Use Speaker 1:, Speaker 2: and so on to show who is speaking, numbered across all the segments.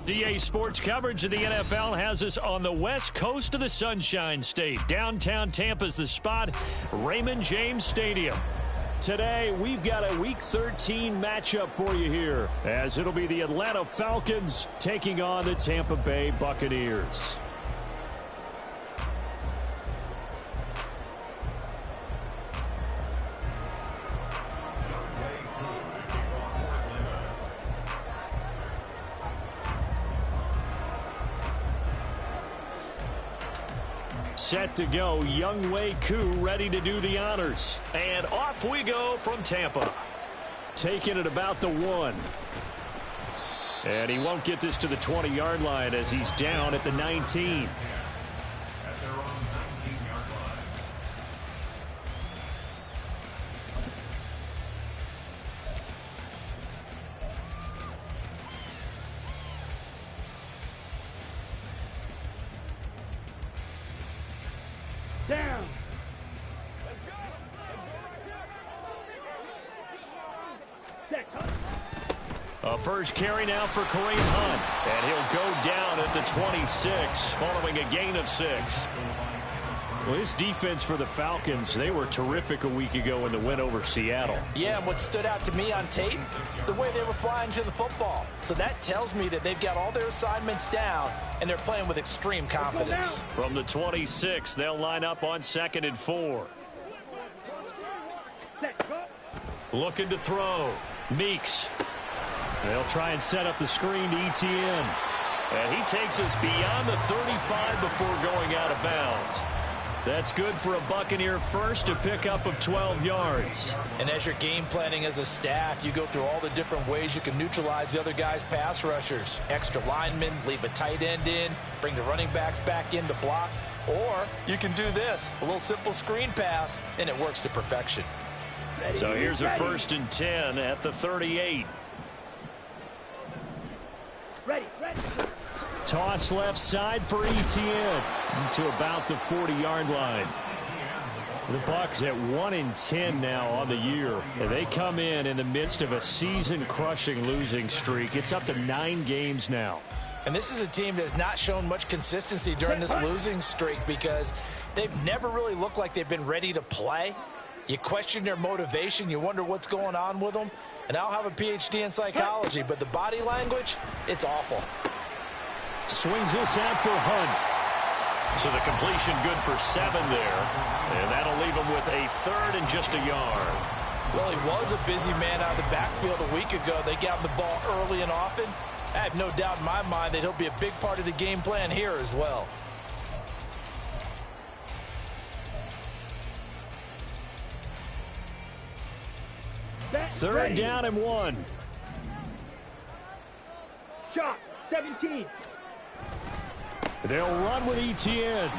Speaker 1: DA Sports coverage of the NFL has us on the west coast of the Sunshine State. Downtown Tampa's the spot, Raymond James Stadium. Today, we've got a Week 13 matchup for you here, as it'll be the Atlanta Falcons taking on the Tampa Bay Buccaneers. Set to go, Young Wei Koo ready to do the honors. And off we go from Tampa. Taking it about the 1. And he won't get this to the 20-yard line as he's down at the 19.
Speaker 2: At their own 19-yard line.
Speaker 3: Down.
Speaker 1: A first carry now for Kareem Hunt. And he'll go down at the 26 following a gain of 6. Well, this defense for the Falcons, they were terrific a week ago in the win over Seattle.
Speaker 4: Yeah, and what stood out to me on tape, the way they were flying to the football. So that tells me that they've got all their assignments down, and they're playing with extreme confidence.
Speaker 1: From the 26, they'll line up on 2nd and 4. Looking to throw. Meeks. They'll try and set up the screen to ETN. And he takes us beyond the 35 before going out of bounds. That's good for a Buccaneer first, a pickup of 12 yards.
Speaker 4: And as you're game planning as a staff, you go through all the different ways you can neutralize the other guy's pass rushers. Extra linemen, leave a tight end in, bring the running backs back in to block. Or you can do this, a little simple screen pass, and it works to perfection.
Speaker 1: So here's a 1st and 10 at the 38.
Speaker 3: Ready.
Speaker 1: Toss left side for ETN to about the 40-yard line. The Bucs at 1-10 now on the year. And they come in the midst of a season-crushing losing streak. It's up to 9 games now.
Speaker 4: And this is a team that's not shown much consistency during this losing streak because they've never really looked like they've been ready to play. You question their motivation. You wonder what's going on with them. And I'll have a PhD in psychology, but the body language, it's awful.
Speaker 1: Swings this out for Hunt. So the completion good for 7 there. And that'll leave him with a 3rd and just a yard.
Speaker 4: Well, he was a busy man out of the backfield a week ago. They got him the ball early and often. I have no doubt in my mind that he'll be a big part of the game plan here as well.
Speaker 1: Third down and 1.
Speaker 3: Shot. 17.
Speaker 1: They'll run with ETN.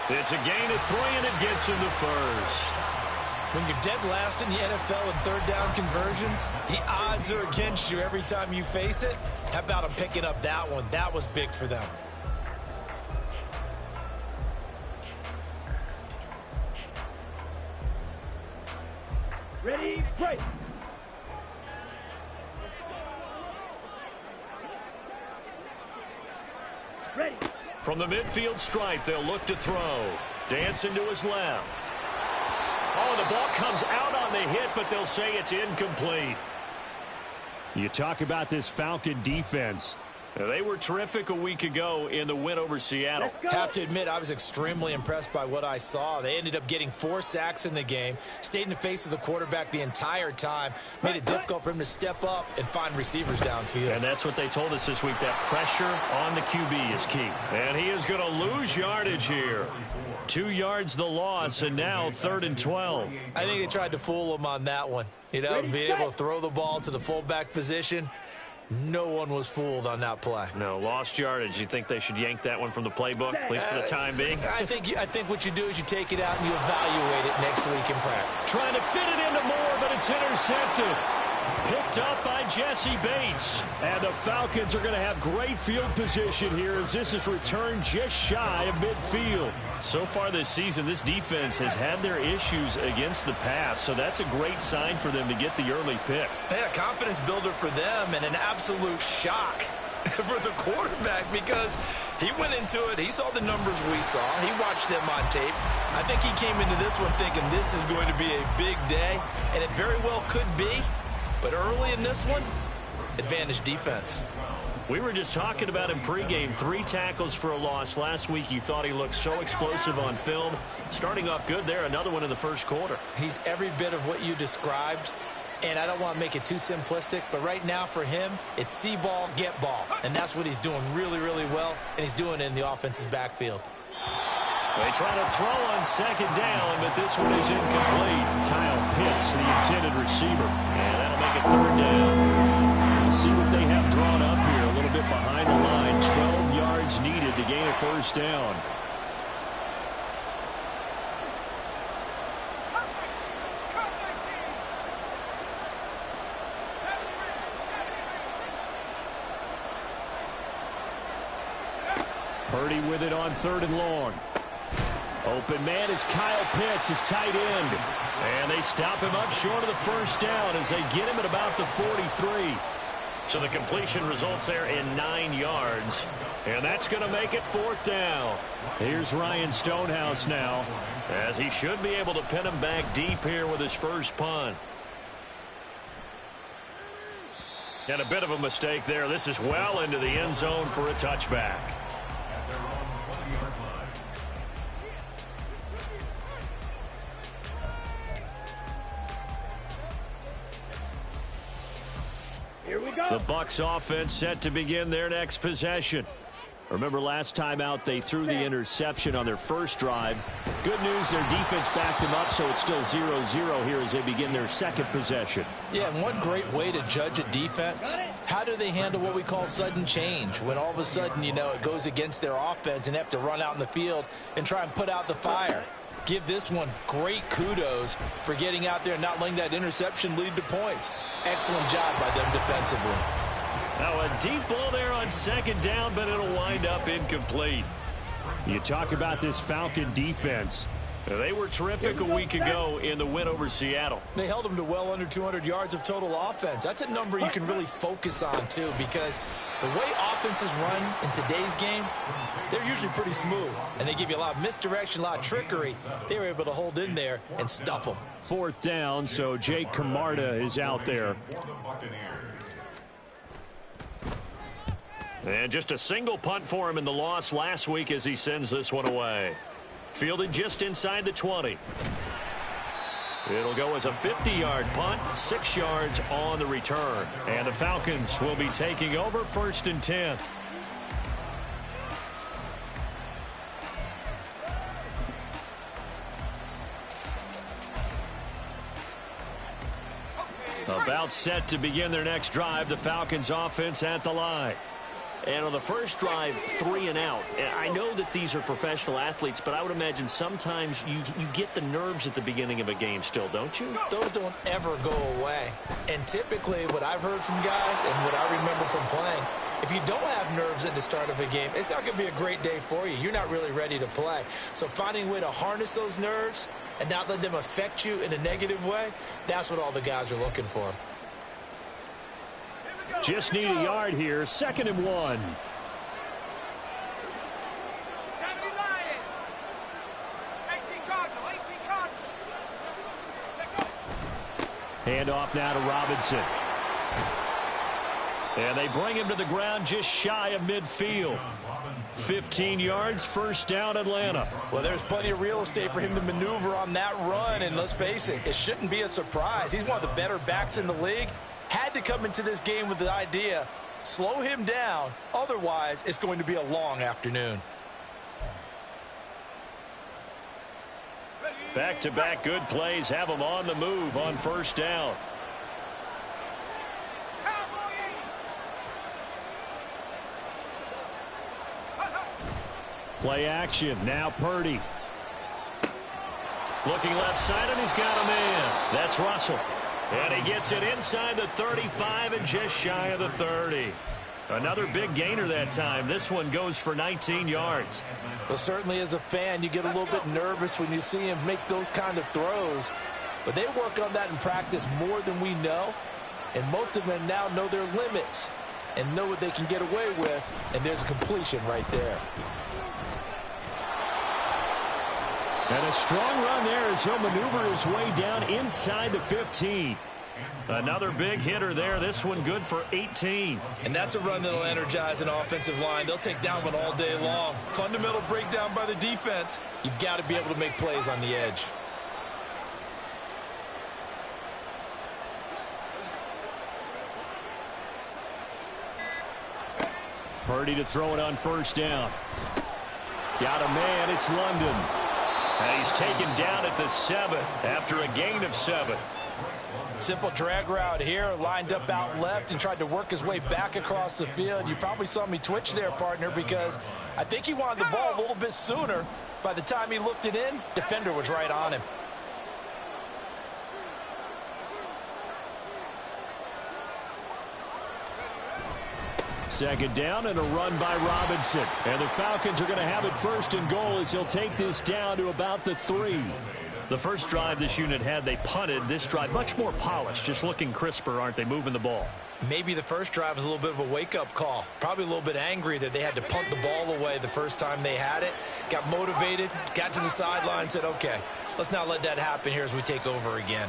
Speaker 1: It's a gain of 3, and it gets him to first.
Speaker 4: When you're dead last in the NFL in 3rd down conversions, the odds are against you every time you face it. How about them picking up that one? That was big for them.
Speaker 3: Ready, play. Ready.
Speaker 1: From the midfield stripe, they'll look to throw. Dancing to his left. Oh, the ball comes out on the hit, but they'll say it's incomplete. You talk about this Falcon defense. They were terrific a week ago in the win over Seattle.
Speaker 4: Have to admit, I was extremely impressed by what I saw. They ended up getting 4 sacks in the game, stayed in the face of the quarterback the entire time, made it difficult for him to step up and find receivers downfield.
Speaker 1: And that's what they told us this week, that pressure on the QB is key. And he is going to lose yardage here. 2 yards the loss, and now 3rd and 12.
Speaker 4: I think they tried to fool him on that one. You know, being able to throw the ball to the fullback position. No one was fooled on that play.
Speaker 1: No, lost yardage. You think they should yank that one from the playbook, at least for the time being?
Speaker 4: I think what you do is you take it out and you evaluate it next week in practice.
Speaker 1: Trying to fit it into Moore, but it's intercepted. Picked up by Jesse Bates. And the Falcons are going to have great field position here as this is returned just shy of midfield. So far this season, this defense has had their issues against the pass, so that's a great sign for them to get the early pick.
Speaker 4: A confidence builder for them and an absolute shock for the quarterback because he went into it. He saw the numbers we saw. He watched them on tape. I think he came into this one thinking this is going to be a big day, and it very well could be. But early in this one, advantage defense.
Speaker 1: We were just talking about him pregame. 3 tackles for a loss last week. You thought he looked so explosive on film. Starting off good there. Another one in the first quarter.
Speaker 4: He's every bit of what you described. And I don't want to make it too simplistic, but right now for him, it's see ball, get ball. And that's what he's doing really, really well. And he's doing it in the offense's backfield.
Speaker 1: They try to throw on 2nd down, but this one is incomplete. Kyle Pitts, the intended receiver. And that'll make it 3rd down. We'll see what they have drawn up here. A little bit behind the line. 12 yards needed to gain a 1st down. Purdy with it on 3rd and long. Open man is Kyle Pitts, his tight end. And they stop him up short of the 1st down as they get him at about the 43. So the completion results there in 9 yards. And that's going to make it 4th down. Here's Ryan Stonehouse now, as he should be able to pin him back deep here with his first punt. And a bit of a mistake there. This is well into the end zone for a touchback.
Speaker 3: Here we go.
Speaker 1: The Bucs offense set to begin their next possession. Remember last time out they threw the interception on their first drive. Good news, their defense backed them up, so it's still 0-0 here as they begin their second possession.
Speaker 4: Yeah, and one great way to judge a defense, how do they handle what we call sudden change? When all of a sudden, you know, it goes against their offense and they have to run out in the field and try and put out the fire. Give this one great kudos for getting out there and not letting that interception lead to points. Excellent job by them defensively.
Speaker 1: Now a deep ball there on 2nd down, but it'll wind up incomplete. You talk about this Falcon defense. They were terrific a week ago in the win over Seattle.
Speaker 4: They held them to well under 200 yards of total offense. That's a number you can really focus on, too, because the way offenses run in today's game, they're usually pretty smooth, and they give you a lot of misdirection, a lot of trickery. They were able to hold in there and stuff them.
Speaker 1: 4th down, so Jake Camarda is out there. And just a single punt for him in the loss last week as he sends this one away. Fielded just inside the 20. It'll go as a 50-yard punt, 6 yards on the return. And the Falcons will be taking over 1st and 10. About set to begin their next drive, the Falcons offense at the line. And on the first drive, 3 and out. And I know that these are professional athletes, but I would imagine sometimes you get the nerves at the beginning of a game still, don't you?
Speaker 4: Those don't ever go away. And typically what I've heard from guys and what I remember from playing, if you don't have nerves at the start of a game, it's not going to be a great day for you. You're not really ready to play. So finding a way to harness those nerves and not let them affect you in a negative way, that's what all the guys are looking for.
Speaker 1: Just need a yard here. 2nd and 1. Hand off now to Robinson. And they bring him to the ground just shy of midfield. 15 yards, first down, Atlanta.
Speaker 4: Well, there's plenty of real estate for him to maneuver on that run, and let's face it, it shouldn't be a surprise. He's one of the better backs in the league. Had to come into this game with the idea, slow him down, otherwise it's going to be a long afternoon.
Speaker 1: Back-to-back good plays have him on the move on first down. Play action. Now Purdy. Looking left side, and he's got a man. That's Russell. And he gets it inside the 35 and just shy of the 30. Another big gainer that time. This one goes for 19 yards.
Speaker 4: Well, certainly as a fan, you get a little bit nervous when you see him make those kind of throws. But they work on that in practice more than we know. And most of them now know their limits and know what they can get away with. And there's a completion right there.
Speaker 1: And a strong run there as he'll maneuver his way down inside the 15. Another big hitter there. This one good for 18.
Speaker 4: And that's a run that'll energize an offensive line. They'll take that one all day long. Fundamental breakdown by the defense. You've got to be able to make plays on the edge.
Speaker 1: Purdy to throw it on first down. Got a man. It's London. And he's taken down at the 7 after a gain of 7.
Speaker 4: Simple drag route here, lined up out left and tried to work his way back across the field. You probably saw me twitch there, partner, because I think he wanted the ball a little bit sooner. By the time he looked it in, defender was right on him.
Speaker 1: Second down and a run by Robinson. And the Falcons are going to have it first and goal as he'll take this down to about the 3. The first drive this unit had, they punted. This drive much more polished, just looking crisper, aren't they, moving the ball?
Speaker 4: Maybe the first drive was a little bit of a wake-up call. Probably a little bit angry that they had to punt the ball away the first time they had it. Got motivated, got to the sideline, said, okay, let's not let that happen here as we take over again.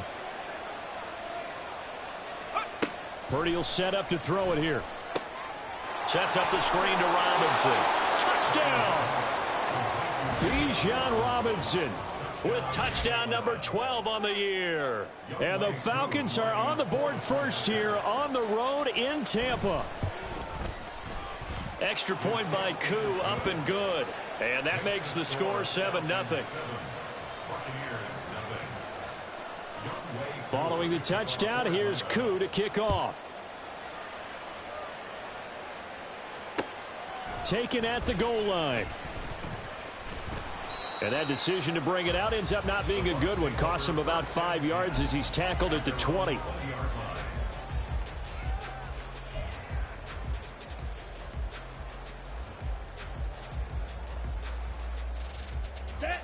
Speaker 1: Purdy will set up to throw it here. Sets up the screen to Robinson. Touchdown! Bijan Robinson with touchdown number 12 on the year. And the Falcons are on the board first here on the road in Tampa. Extra point by Koo, up and good. And that makes the score 7-0. Following the touchdown, here's Koo to kick off. Taken at the goal line. And that decision to bring it out ends up not being a good one. Costs him about 5 yards as he's tackled at the 20.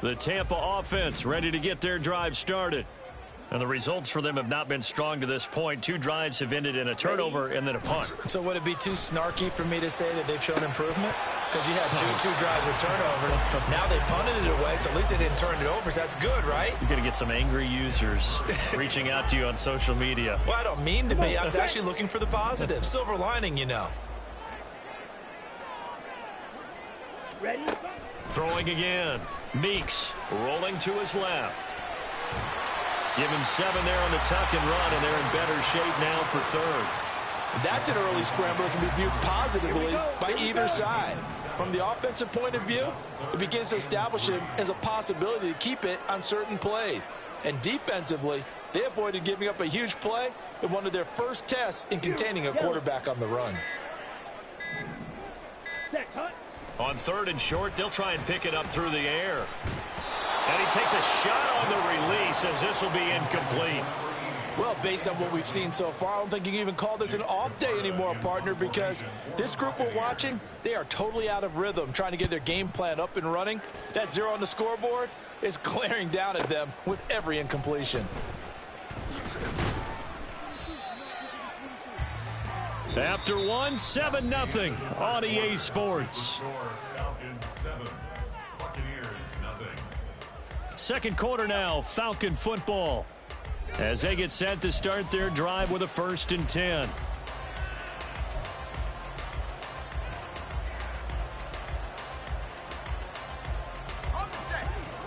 Speaker 1: The Tampa offense ready to get their drive started. And the results for them have not been strong to this point. 2 drives have ended in a turnover and then a punt.
Speaker 4: So would it be too snarky for me to say that they've shown improvement? Because you had two drives with turnovers. Now they punted it away, so at least they didn't turn it over. So that's good, right?
Speaker 1: You're going to get some angry users reaching out to you on social media.
Speaker 4: Well, I don't mean to be. I was actually looking for the positive. Silver lining, you know.
Speaker 3: Ready?
Speaker 1: Throwing again. Meeks rolling to his left. Give him 7 there on the tuck and run, and they're in better shape now for third.
Speaker 4: That's an early scramble that can be viewed positively by either side. From the offensive point of view, it begins to establish him as a possibility to keep it on certain plays. And defensively, they avoided giving up a huge play in one of their first tests in containing a quarterback on the run.
Speaker 1: On 3rd and short, they'll try and pick it up through the air. And he takes a shot on the release as this will be incomplete.
Speaker 4: Well, based on what we've seen so far, I don't think you can even call this an off day anymore, partner, because this group we're watching, they are totally out of rhythm, trying to get their game plan up and running. That 0 on the scoreboard is glaring down at them with every incompletion.
Speaker 1: After 1, 7-0 on EA Sports.
Speaker 2: Falcons 7, Buccaneers 0.
Speaker 1: Second quarter now, Falcon football, as they get set to start their drive with a 1st and 10.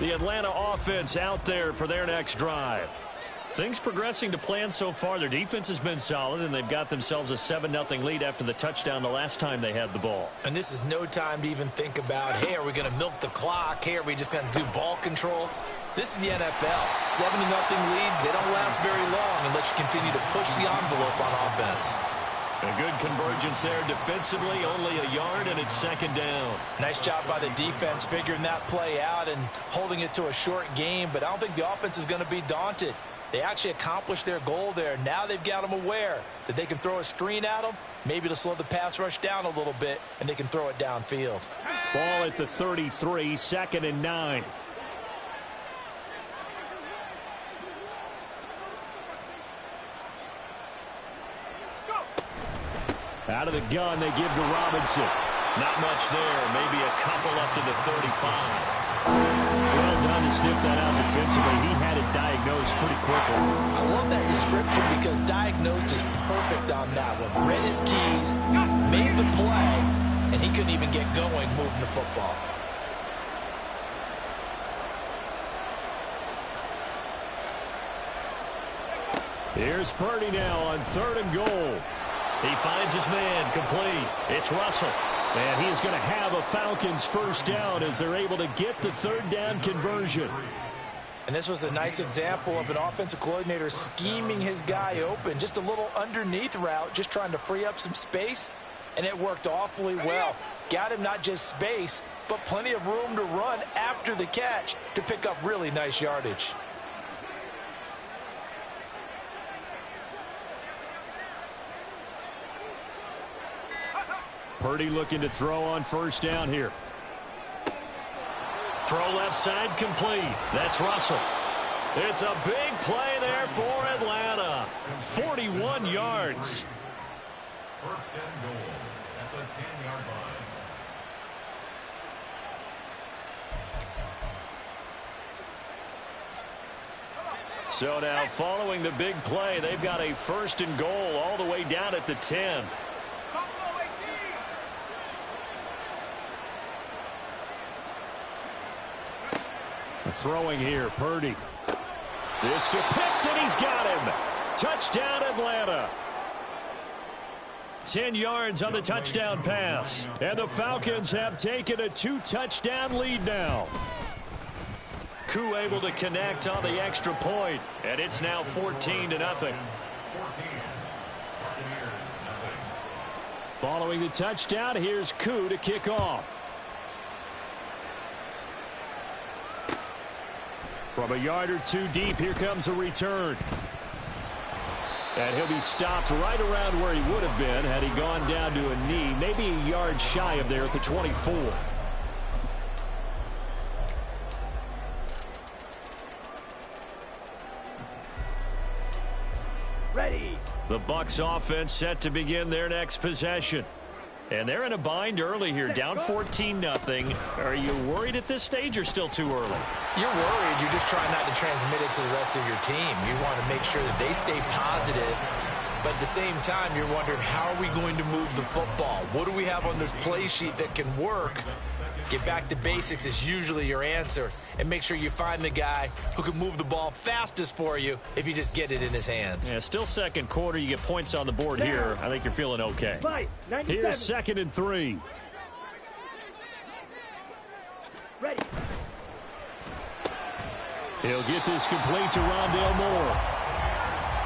Speaker 1: The Atlanta offense out there for their next drive. Things progressing to plan so far. Their defense has been solid, and they've got themselves a 7-0 lead after the touchdown the last time they had the ball. And
Speaker 4: this is no time to even think about, hey, are we going to milk the clock? Hey, are we just going to do ball control? This is the NFL. 7-0 leads, they don't last very long unless you continue to push the envelope on offense.
Speaker 1: A good convergence there defensively, only a yard, and it's second down.
Speaker 4: Nice job by the defense figuring that play out and holding it to a short game, but I don't think the offense is going to be daunted. They actually accomplished their goal there. Now they've got them aware that they can throw a screen at them, maybe to slow the pass rush down a little bit, and they can throw it downfield.
Speaker 1: Ball at the 33, 2nd and 9. Out of the gun, they give to Robinson. Not much there. Maybe a couple up to the 35. Well done to sniff that out defensively. He had it diagnosed pretty quickly.
Speaker 4: I love that description because diagnosed is perfect on that one. Read his keys, made the play, and he couldn't even get going moving the football.
Speaker 1: Here's Purdy now on 3rd and goal. He finds his man complete. It's Russell. And he's going to have a Falcons first down as they're able to get the 3rd down conversion.
Speaker 4: And this was a nice example of an offensive coordinator scheming his guy open. Just a little underneath route, just trying to free up some space. And it worked awfully well. Got him not just space, but plenty of room to run after the catch to pick up really nice yardage.
Speaker 1: Purdy looking to throw on first down here. Throw left side complete. That's Russell. It's a big play there for Atlanta. 41 yards.
Speaker 2: First and goal at the 10-yard line.
Speaker 1: So now following the big play, they've got a 1st and goal all the way down at the 10. Throwing here, Purdy. This to Pitts, and he's got him. Touchdown, Atlanta. 10 yards on the touchdown pass. And the Falcons have taken a 2-touchdown lead now. Koo able to connect on the extra point, and it's now 14-0.
Speaker 2: 14.
Speaker 1: Following the touchdown, here's Koo to kick off. From a yard or two deep, here comes a return. And he'll be stopped right around where he would have been had he gone down to a knee, maybe a yard shy of there at the 24.
Speaker 3: Ready.
Speaker 1: The Bucs offense set to begin their next possession. And they're in a bind early here, down 14-0. Are you worried at this stage or still too early?
Speaker 4: You're worried. You're just trying not to transmit it to the rest of your team. You want to make sure that they stay positive. But at the same time, you're wondering, how are we going to move the football? What do we have on this play sheet that can work? Get back to basics is usually your answer. And make sure you find the guy who can move the ball fastest for you if you just get it in his hands.
Speaker 1: Yeah, still second quarter. You get points on the board here. I think you're feeling okay. Here's 2nd and 3.
Speaker 3: Ready.
Speaker 1: He'll get this complete to Rondale Moore.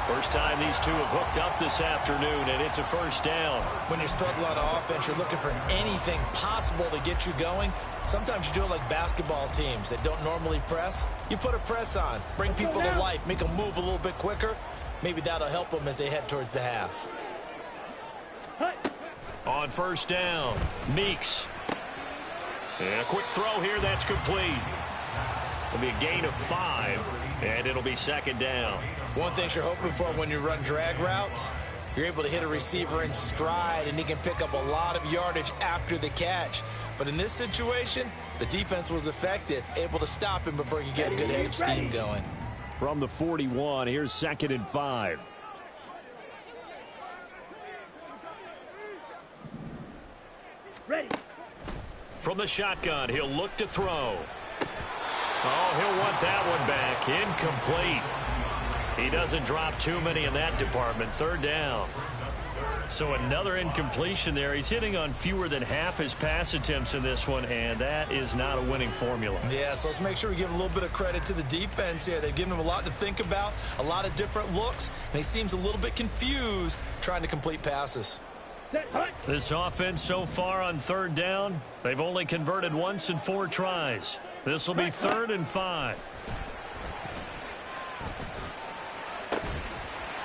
Speaker 1: First time these two have hooked up this afternoon, and it's a first down.
Speaker 4: When you're struggling on offense, you're looking for anything possible to get you going. Sometimes you do it like basketball teams that don't normally press. You put a press on, bring people to life, make them move a little bit quicker. Maybe that'll help them as they head towards the half.
Speaker 1: On first down, Meeks. And a quick throw here, that's complete. It'll be a gain of 5, and it'll be second down.
Speaker 4: One thing you're hoping for when you run drag routes, you're able to hit a receiver in stride, and he can pick up a lot of yardage after the catch. But in this situation, the defense was effective, able to stop him before he could get a good head of steam going.
Speaker 1: From the 41, here's 2nd and 5.
Speaker 3: Ready.
Speaker 1: From the shotgun, he'll look to throw. Oh, he'll want that one back. Incomplete. He doesn't drop too many in that department. Third down. So another incompletion there. He's hitting on fewer than half his pass attempts in this one, and that is not a winning formula.
Speaker 5: Yeah, so let's make sure we give a little bit of credit to the defense here. They've given him a lot to think about, a lot of different looks, and he seems a little bit confused trying to complete passes.
Speaker 1: This offense so far on third down, they've only converted once in 4 tries. This will be 3rd and 5.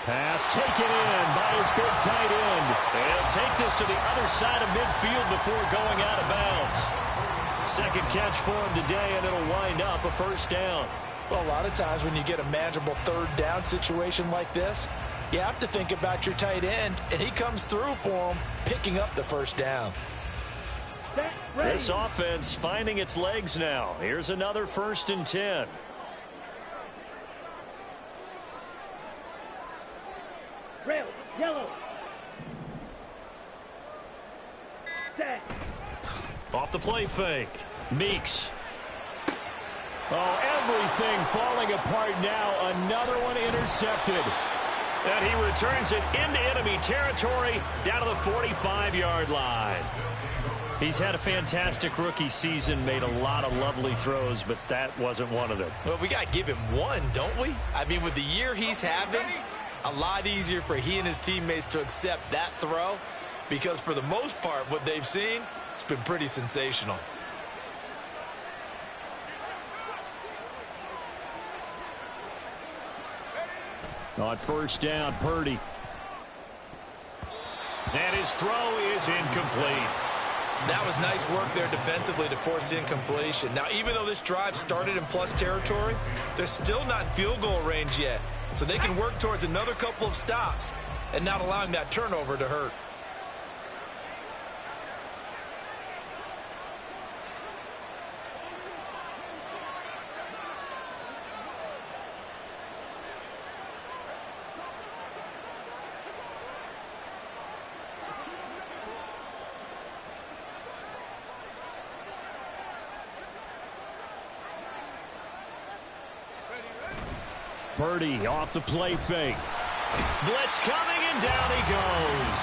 Speaker 1: Pass taken in by his big tight end. He'll take this to the other side of midfield before going out of bounds. Second catch for him today, and it'll wind up a first down.
Speaker 4: Well, a lot of times when you get a manageable third down situation like this, you have to think about your tight end, and he comes through for him, picking up the first down.
Speaker 1: This offense finding its legs now. Here's another 1st and 10.
Speaker 3: Red, yellow. Set.
Speaker 1: Off the play fake. Meeks. Oh, everything falling apart now. Another one intercepted. And he returns it into enemy territory down to the 45-yard line. He's had a fantastic rookie season, made a lot of lovely throws, but that wasn't one of them.
Speaker 5: Well, we got to give him one, don't we? I mean, with the year he's having, a lot easier for he and his teammates to accept that throw, because for the most part, what they've seen, it's been pretty sensational.
Speaker 1: On first down, Purdy. And his throw is incomplete.
Speaker 5: That was nice work there defensively to force incompletion. Now, even though this drive started in plus territory, they're still not in field goal range yet. So they can work towards another couple of stops and not allowing that turnover to hurt.
Speaker 1: Purdy off the play fake. Blitz coming, and down he goes.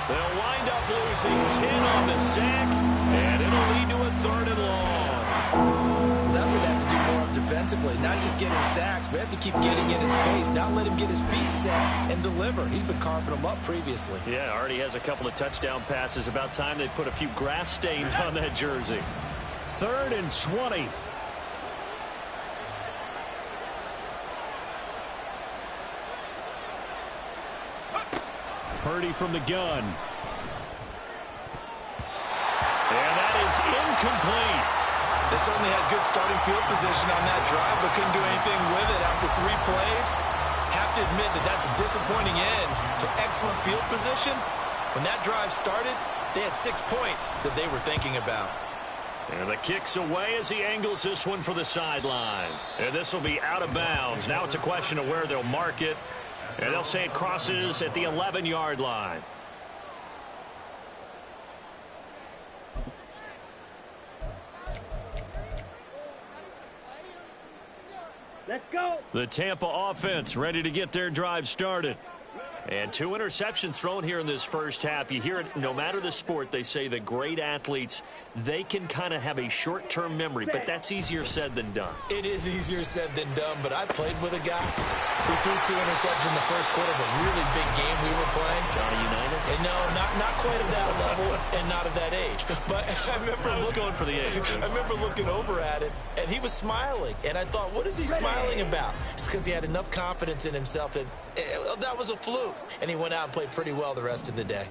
Speaker 1: They'll wind up losing 10 on the sack, and it'll lead to a 3rd and long.
Speaker 5: Well, that's what they have to do more of defensively, not just getting sacks, but have to keep getting in his face, not let him get his feet set and deliver. He's been carving them up previously.
Speaker 1: Yeah, already has a couple of touchdown passes. About time they put a few grass stains on that jersey. 3rd and 20. Purdy from the gun. And that is incomplete.
Speaker 5: They certainly had good starting field position on that drive, but couldn't do anything with it after 3 plays. Have to admit that that's a disappointing end to excellent field position. When that drive started, they had 6 points that they were thinking about.
Speaker 1: And the kick's away as he angles this one for the sideline. And this will be out of bounds. Now it's a question of where they'll mark it. And they'll say it crosses at the 11-yard line.
Speaker 3: Let's go.
Speaker 1: The Tampa offense ready to get their drive started. And 2 interceptions thrown here in this first half. You hear it, no matter the sport, they say the great athletes, they can kind of have a short-term memory, but that's easier said than done.
Speaker 5: It is easier said than done, but I played with a guy who threw 2 interceptions in the first quarter of a really big game we were playing.
Speaker 1: Johnny Unitas?
Speaker 5: And no, not quite of that level and not of that age. But I
Speaker 1: was going for the age.
Speaker 5: I remember looking over at him, and he was smiling. And I thought, what is he smiling about? It's because he had enough confidence in himself that that was a fluke. And he went out and played pretty well the rest of the day.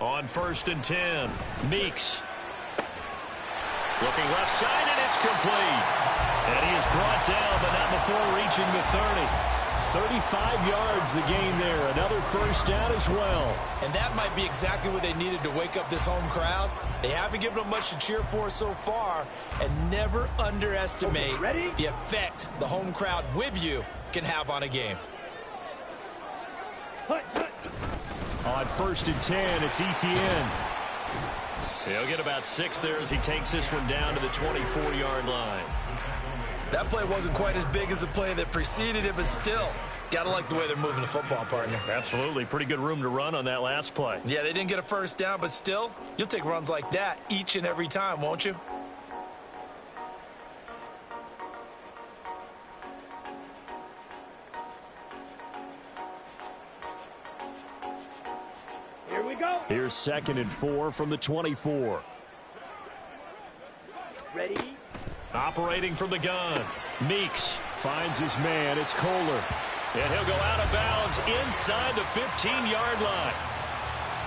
Speaker 1: On 1st and 10, Meeks. Looking left side, and it's complete. And he is brought down, but not before reaching the 30. 35 yards the gain there. Another first down as well.
Speaker 5: And that might be exactly what they needed to wake up this home crowd. They haven't given them much to cheer for so far. And never underestimate the effect the home crowd with you can have on a game.
Speaker 1: On 1st and 10, it's ETN. He'll get about 6 there as he takes this one down to the 24-yard line.
Speaker 5: That play wasn't quite as big as the play that preceded it, but still, gotta like the way they're moving the football, partner.
Speaker 1: Absolutely. Pretty good room to run on that last play.
Speaker 5: Yeah, they didn't get a first down, but still, you'll take runs like that each and every time, won't you?
Speaker 3: Here we go.
Speaker 1: Here's 2nd and 4 from the 24.
Speaker 3: Ready?
Speaker 1: Operating from the gun. Meeks finds his man. It's Kohler. And he'll go out of bounds inside the 15-yard line.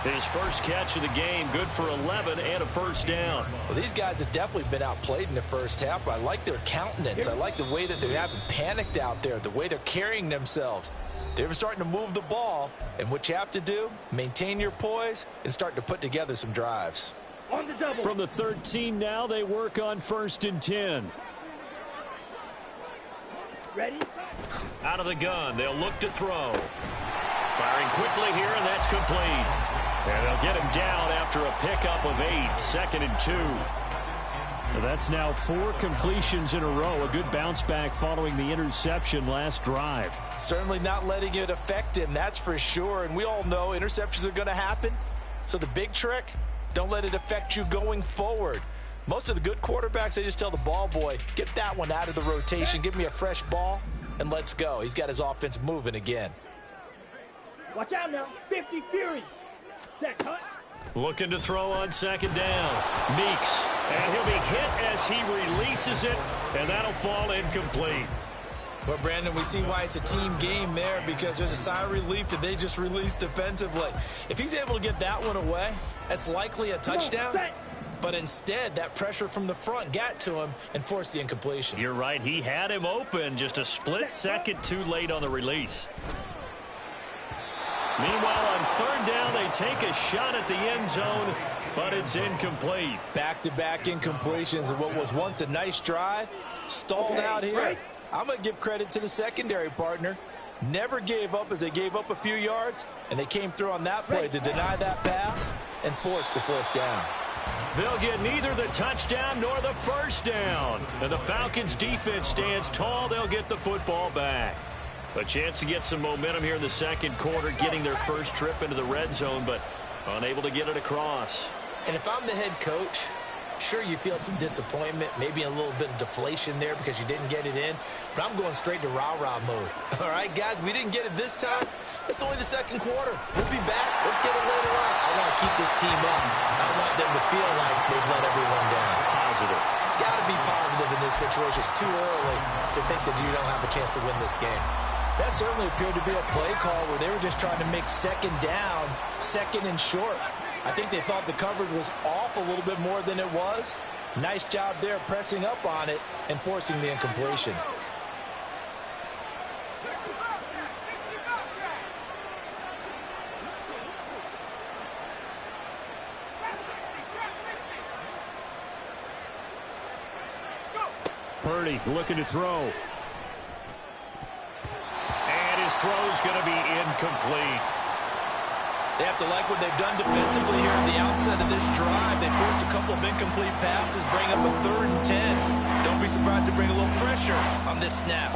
Speaker 1: His first catch of the game, good for 11 and a first down.
Speaker 4: Well, these guys have definitely been outplayed in the first half. I like their countenance. I like the way that they haven't panicked out there, the way they're carrying themselves. They're starting to move the ball, and what you have to do, maintain your poise and start to put together some drives.
Speaker 3: On the double.
Speaker 1: From the 13 now, they work on 1st and 10.
Speaker 3: Ready?
Speaker 1: Out of the gun, they'll look to throw. Firing quickly here, and that's complete. And they'll get him down after a pickup of 8, 2nd and 2. That's now 4 completions in a row. A good bounce back following the interception last drive.
Speaker 4: Certainly not letting it affect him, that's for sure. And we all know interceptions are going to happen. So the big trick, don't let it affect you going forward. Most of the good quarterbacks, they just tell the ball boy, get that one out of the rotation, give me a fresh ball, and let's go. He's got his offense moving again.
Speaker 3: Watch out now. 50 Fury. Set cut.
Speaker 1: Looking to throw on 2nd down. Meeks. And he'll be hit as he releases it, and that'll fall incomplete.
Speaker 5: Well, Brandon, we see why it's a team game there, because there's a sigh of relief that they just released defensively. If he's able to get that one away, that's likely a touchdown. But instead, that pressure from the front got to him and forced the incompletion.
Speaker 1: You're right. He had him open, just a split second too late on the release. Meanwhile, on 3rd down, they take a shot at the end zone, but it's incomplete.
Speaker 4: Back-to-back incompletions of what was once a nice drive, stalled out here.
Speaker 3: Right.
Speaker 4: I'm going to give credit to the secondary partner. Never gave up as they gave up a few yards, and they came through on that play to deny that pass and force the 4th down.
Speaker 1: They'll get neither the touchdown nor the first down. And the Falcons defense stands tall. They'll get the football back. A chance to get some momentum here in the 2nd quarter, getting their first trip into the red zone, but unable to get it across.
Speaker 5: And if I'm the head coach, sure, you feel some disappointment, maybe a little bit of deflation there because you didn't get it in, but I'm going straight to rah-rah mode. All right, guys, we didn't get it this time. It's only the 2nd quarter. We'll be back. Let's get it later on. I want to keep this team up. I don't want them to feel like they've let everyone down.
Speaker 1: Positive.
Speaker 5: Got to be positive in this situation. It's too early to think that you don't have a chance to win this game.
Speaker 4: That certainly appeared to be a play call where they were just trying to make 2nd down, 2nd and short. I think they thought the coverage was off a little bit more than it was. Nice job there pressing up on it and forcing the incompletion.
Speaker 1: Purdy looking to throw. And his throw's going to be incomplete.
Speaker 5: They have to like what they've done defensively here at the outset of this drive. They forced a couple of incomplete passes, bring up a 3rd and 10. Don't be surprised to bring a little pressure on this snap.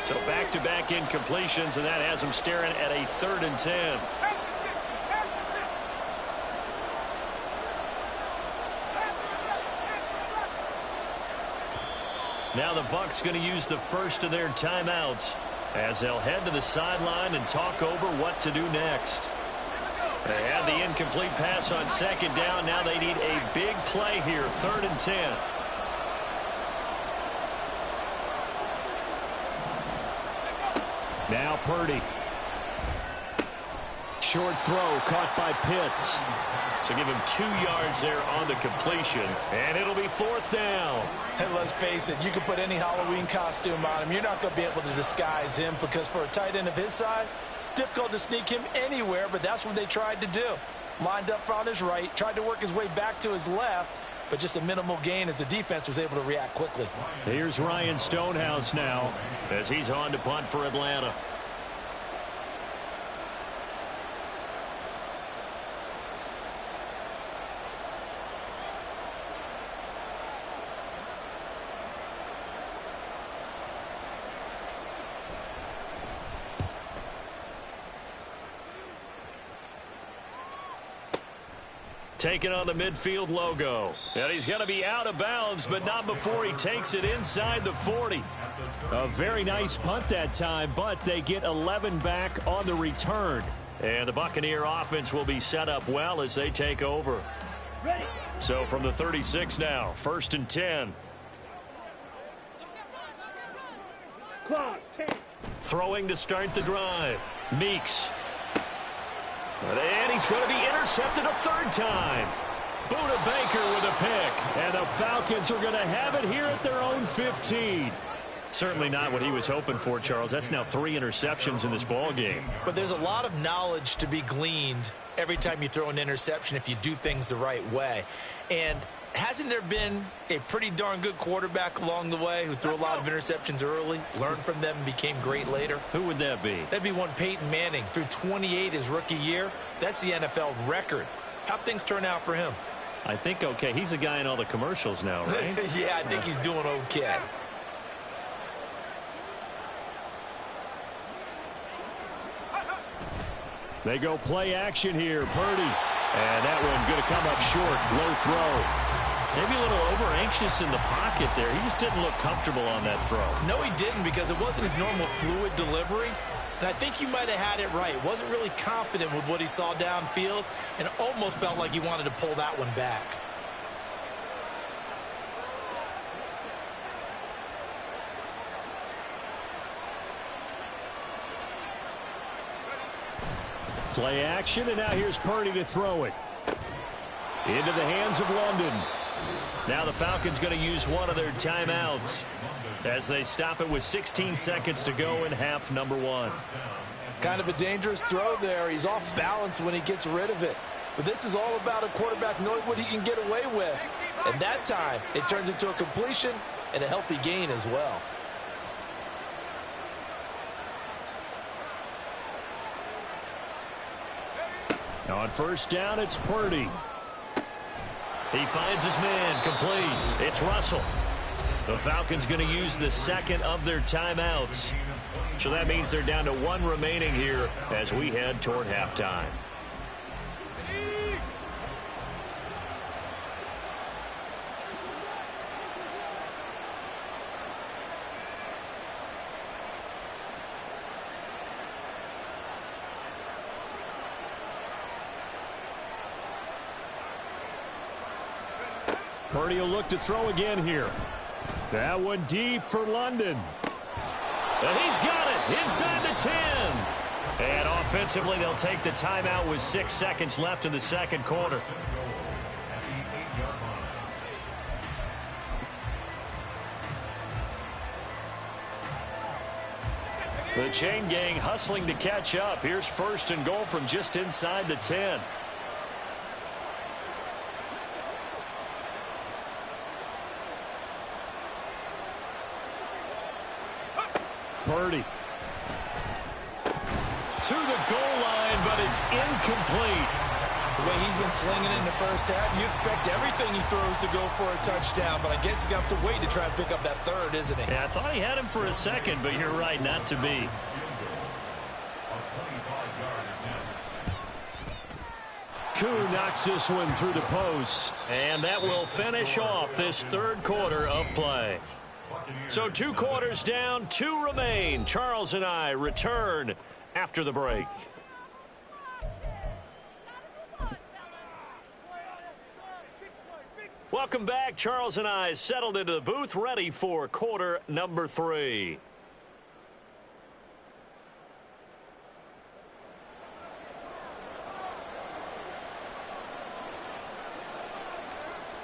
Speaker 1: So back-to-back incompletions, and that has them staring at a 3rd and 10. Now the Bucs going to use the first of their timeouts as they'll head to the sideline and talk over what to do next. They had the incomplete pass on 2nd down. Now they need a big play here, 3rd and 10. Now Purdy. Short throw caught by Pitts. So give him 2 yards there on the completion, and it'll be 4th down.
Speaker 5: And let's face it, you can put any Halloween costume on him. You're not going to be able to disguise him, because for a tight end of his size, difficult to sneak him anywhere, but that's what they tried to do. Lined up on his right, tried to work his way back to his left, but just a minimal gain as the defense was able to react quickly.
Speaker 1: Here's Ryan Stonehouse now as he's on to punt for Atlanta. taking on the midfield logo. And he's going to be out of bounds, but not before he takes it inside the 40. A very nice punt that time, but they get 11 back on the return. And the Buccaneer offense will be set up well as they take over.
Speaker 3: Ready.
Speaker 1: So from the 36 now, 1st and 10.
Speaker 3: Clock, 10.
Speaker 1: Throwing to start the drive. Meeks. And he's going to be intercepted a 3rd time. Buda Baker with a pick. And the Falcons are going to have it here at their own 15. Certainly not what he was hoping for, Charles. That's now 3 interceptions in this ball game.
Speaker 4: But there's a lot of knowledge to be gleaned every time you throw an interception if you do things the right way. And hasn't there been a pretty darn good quarterback along the way who threw a lot of interceptions early, learned from them, and became great later?
Speaker 1: Who would that be?
Speaker 4: That'd be one Peyton Manning. Threw 28 his rookie year. That's the NFL record. How'd things turn out for him?
Speaker 1: I think okay. He's a guy in all the commercials now, right?
Speaker 4: Yeah, I think he's doing okay.
Speaker 1: They go play action here. Purdy. And that one going to come up short. Low throw. Maybe a little over-anxious in the pocket there. He just didn't look comfortable on that throw.
Speaker 4: No, he didn't, because it wasn't his normal fluid delivery. And I think you might have had it right. Wasn't really confident with what he saw downfield and almost felt like he wanted to pull that one back.
Speaker 1: Play action, and now here's Purdy to throw it. Into the hands of London. Now the Falcons going to use one of their timeouts as they stop it with 16 seconds to go in half number 1.
Speaker 6: Kind of a dangerous throw there. He's off balance when he gets rid of it. But this is all about a quarterback knowing what he can get away with. And that time, it turns into a completion and a healthy gain as well.
Speaker 1: On 1st down, it's Purdy. He finds his man, complete. It's Russell. The Falcons going to use the 2nd of their timeouts. So that means they're down to 1 remaining here as we head toward halftime. Purdy will look to throw again here. That one deep for London. And he's got it inside the 10. And offensively, they'll take the timeout with 6 seconds left in the 2nd quarter. The chain gang hustling to catch up. Here's 1st and goal from just inside the 10. Purdy to the goal line, but it's incomplete.
Speaker 5: The way he's been slinging in the 1st half, you expect everything he throws to go for a touchdown, but I guess he's going to have to wait to try and pick up that 3rd, isn't he?
Speaker 1: Yeah, I thought he had him for a second, but you're right, not to be. Koo knocks this one through the post, and that will finish off this 3rd quarter of play. So 2 quarters down, 2 remain. Charles and I return after the break. Welcome back. Charles and I settled into the booth, ready for quarter number 3.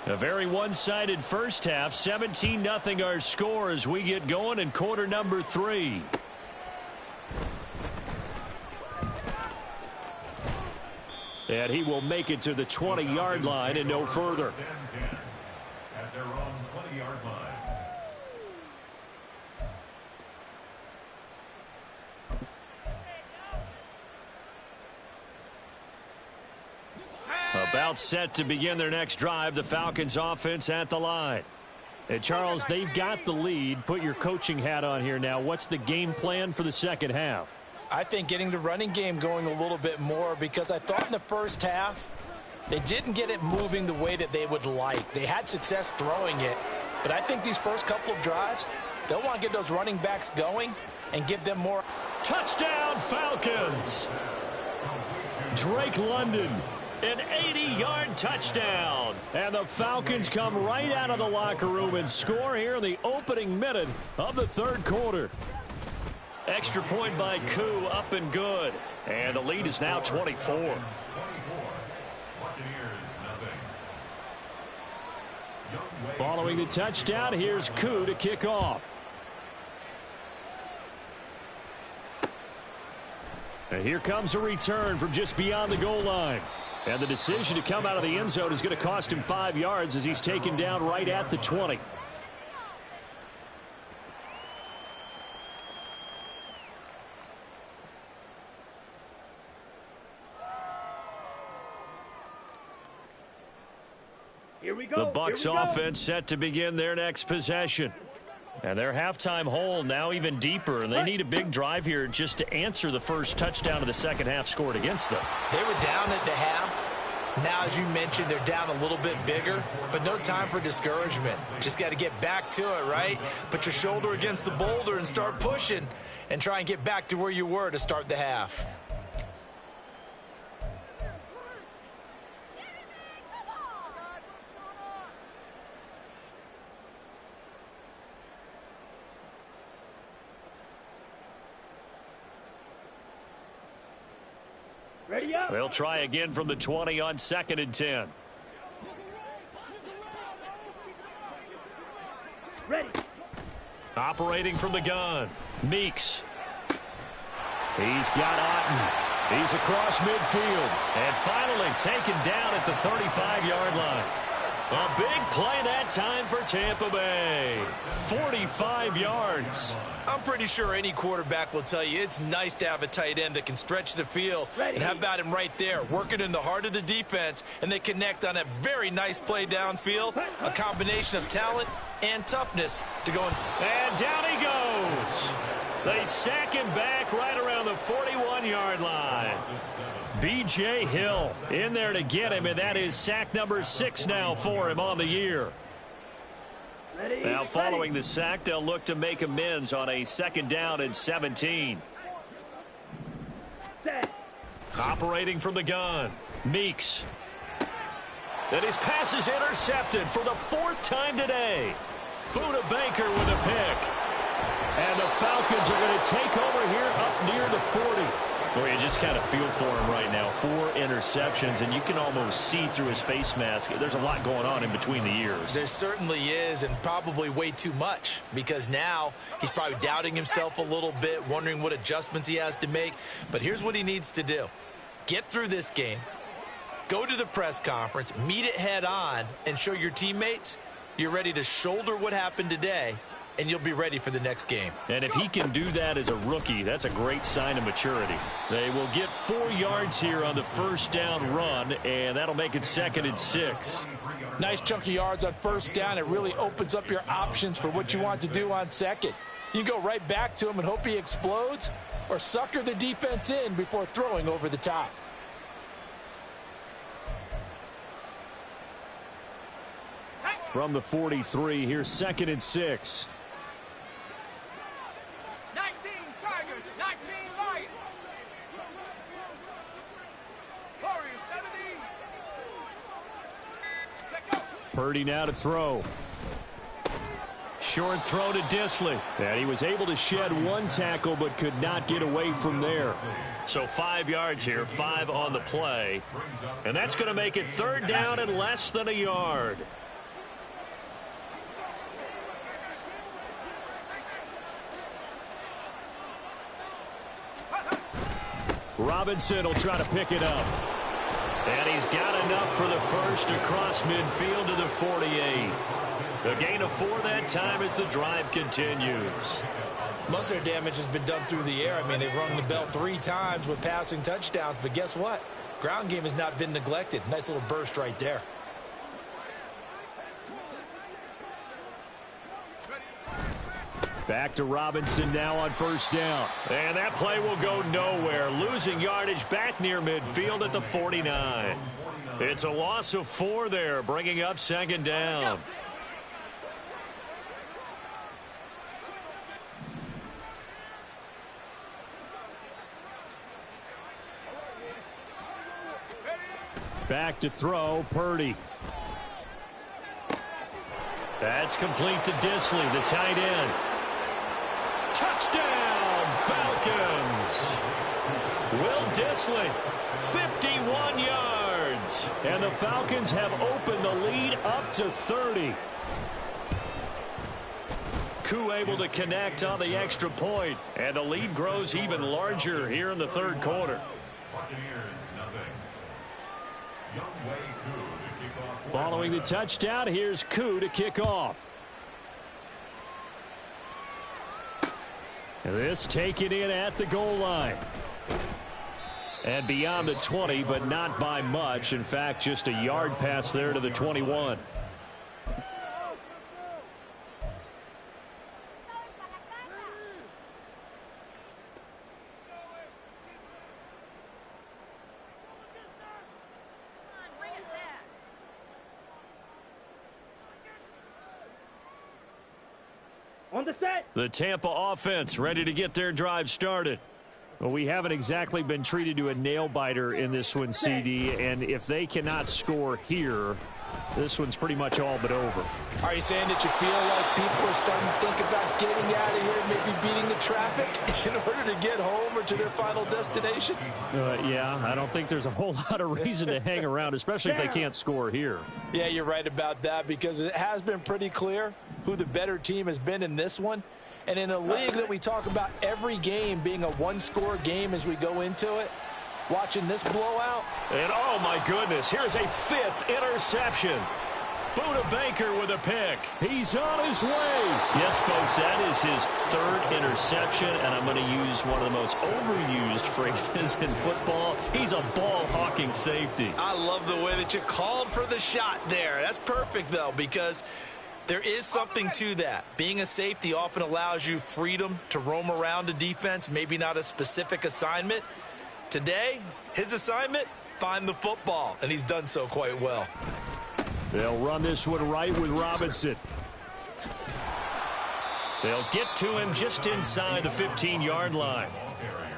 Speaker 1: A very one-sided first half. 17-0 our score as we get going in quarter number 3. And he will make it to the 20-yard line and no further.
Speaker 2: At their own 20-yard line.
Speaker 1: About set to begin their next drive, the Falcons offense at the line. And Charles, they've got the lead. Put your coaching hat on here now. What's the game plan for the 2nd half?
Speaker 6: I think getting the running game going a little bit more, because I thought in the 1st half
Speaker 4: They didn't get it moving the way that they would like. They had success throwing it, but I think these first couple of drives, they'll want to get those running backs going and give them more.
Speaker 1: Touchdown, Falcons! Drake London, an 80-yard touchdown. And the Falcons come right out of the locker room and score here in the opening minute of the third quarter. Extra point by Koo, up and good. And the lead is now 24. Following the touchdown, here's Koo to kick off. And here comes a return from just beyond the goal line. And the decision to come out of the end zone is going to cost him 5 yards as he's taken down right at the 20.
Speaker 3: Here we go.
Speaker 1: The Bucs offense set to begin their next possession. And their halftime hole now even deeper, and they need a big drive here just to answer the first touchdown of the second half scored against them.
Speaker 4: They were down at the half. Now, as you mentioned, they're down a little bit bigger, but no time for discouragement. Just got to get back to it, right? Put your shoulder against the boulder and start pushing and try and get back to where you were to start the half.
Speaker 3: Ready up.
Speaker 1: They'll try again from the 20 on 2nd and 10.
Speaker 3: Ready.
Speaker 1: Operating from the gun, Meeks. He's got Otten. He's across midfield. And finally taken down at the 35-yard line. A big play that time for Tampa Bay. 45 yards.
Speaker 5: I'm pretty sure any quarterback will tell you it's nice to have a tight end that can stretch the field.
Speaker 3: Ready.
Speaker 5: And how about him right there, working in the heart of the defense, and they connect on a very nice play downfield, a combination of talent and toughness to go.
Speaker 1: And down he goes. They sack him back right around the 41-yard line. B.J. Hill in there to get him, and that is sack number 6 now for him on the year.
Speaker 3: Ready.
Speaker 1: Now following the sack, they'll look to make amends on a 2nd down and 17.
Speaker 3: Set.
Speaker 1: Operating from the gun, Meeks. And his pass is intercepted for the 4th time today. Buda Baker with a pick. And the Falcons are going to take over here up near the 40. Boy, you just kind of feel for him right now. 4 interceptions, and you can almost see through his face mask. There's a lot going on in between the ears.
Speaker 4: There certainly is, and probably way too much, because now he's probably doubting himself a little bit, wondering what adjustments he has to make. But here's what he needs to do. Get through this game, go to the press conference, meet it head on, and show your teammates you're ready to shoulder what happened today, and you'll be ready for the next game.
Speaker 1: And if he can do that as a rookie, that's a great sign of maturity. They will get 4 yards here on the 1st down run, and that'll make it 2nd and 6.
Speaker 6: Nice chunk of yards on 1st down. It really opens up your options for what you want to do on 2nd. You go right back to him and hope he explodes, or sucker the defense in before throwing over the top.
Speaker 1: From the 43, here's 2nd and 6.
Speaker 3: 19 Tigers, 19 Lions. Warriors 70.
Speaker 1: Purdy now to throw. Short throw to Disley. And he was able to shed 1 tackle but could not get away from there. So 5 yards here, 5 on the play. And that's going to make it 3rd down and less than a yard. Robinson will try to pick it up. And he's got enough for the first across midfield to the 48. A gain of 4 that time as the drive continues.
Speaker 4: Most of their damage has been done through the air. I mean, they've rung the bell 3 times with passing touchdowns, but guess what? Ground game has not been neglected. Nice little burst right there.
Speaker 1: Back to Robinson now on 1st down. And that play will go nowhere. Losing yardage back near midfield at the 49. It's a loss of 4 there, bringing up second down. Back to throw, Purdy. That's complete to Disley, the tight end. Touchdown, Falcons! Will Disley, 51 yards. And the Falcons have opened the lead up to 30. Koo able to connect on the extra point. And the lead grows even larger here in the third quarter. Following the touchdown, here's Koo to kick off. This taken in at the goal line. And beyond the 20, but not by much. In fact, just a yard pass there to the 21.
Speaker 3: On the set.
Speaker 1: The Tampa offense ready to get their drive started. Well, we haven't exactly been treated to a nail-biter in this one, CD, and if they cannot score here, this one's pretty much all but over.
Speaker 6: Are you saying that you feel like people are starting to think about getting out of here, maybe beating the traffic in order to get home or to their final destination?
Speaker 1: Yeah, I don't think there's a whole lot of reason to hang around, especially if they can't score here.
Speaker 6: Yeah, you're right about that, because it has been pretty clear who the better team has been in this one. And in a league that we talk about every game being a one-score game as we go into it, watching this blowout.
Speaker 1: And oh my goodness, here's a 5th interception. Buda Baker with a pick. He's on his way. Yes, folks, that is his 3rd interception, and I'm going to use one of the most overused phrases in football. He's a ball-hawking safety.
Speaker 5: I love the way that you called for the shot there. That's perfect, though, because there is something to that. Being a safety often allows you freedom to roam around a defense, maybe not a specific assignment. Today, his assignment, find the football, and he's done so quite well.
Speaker 1: They'll run this one right with Robinson. They'll get to him just inside the 15-yard line.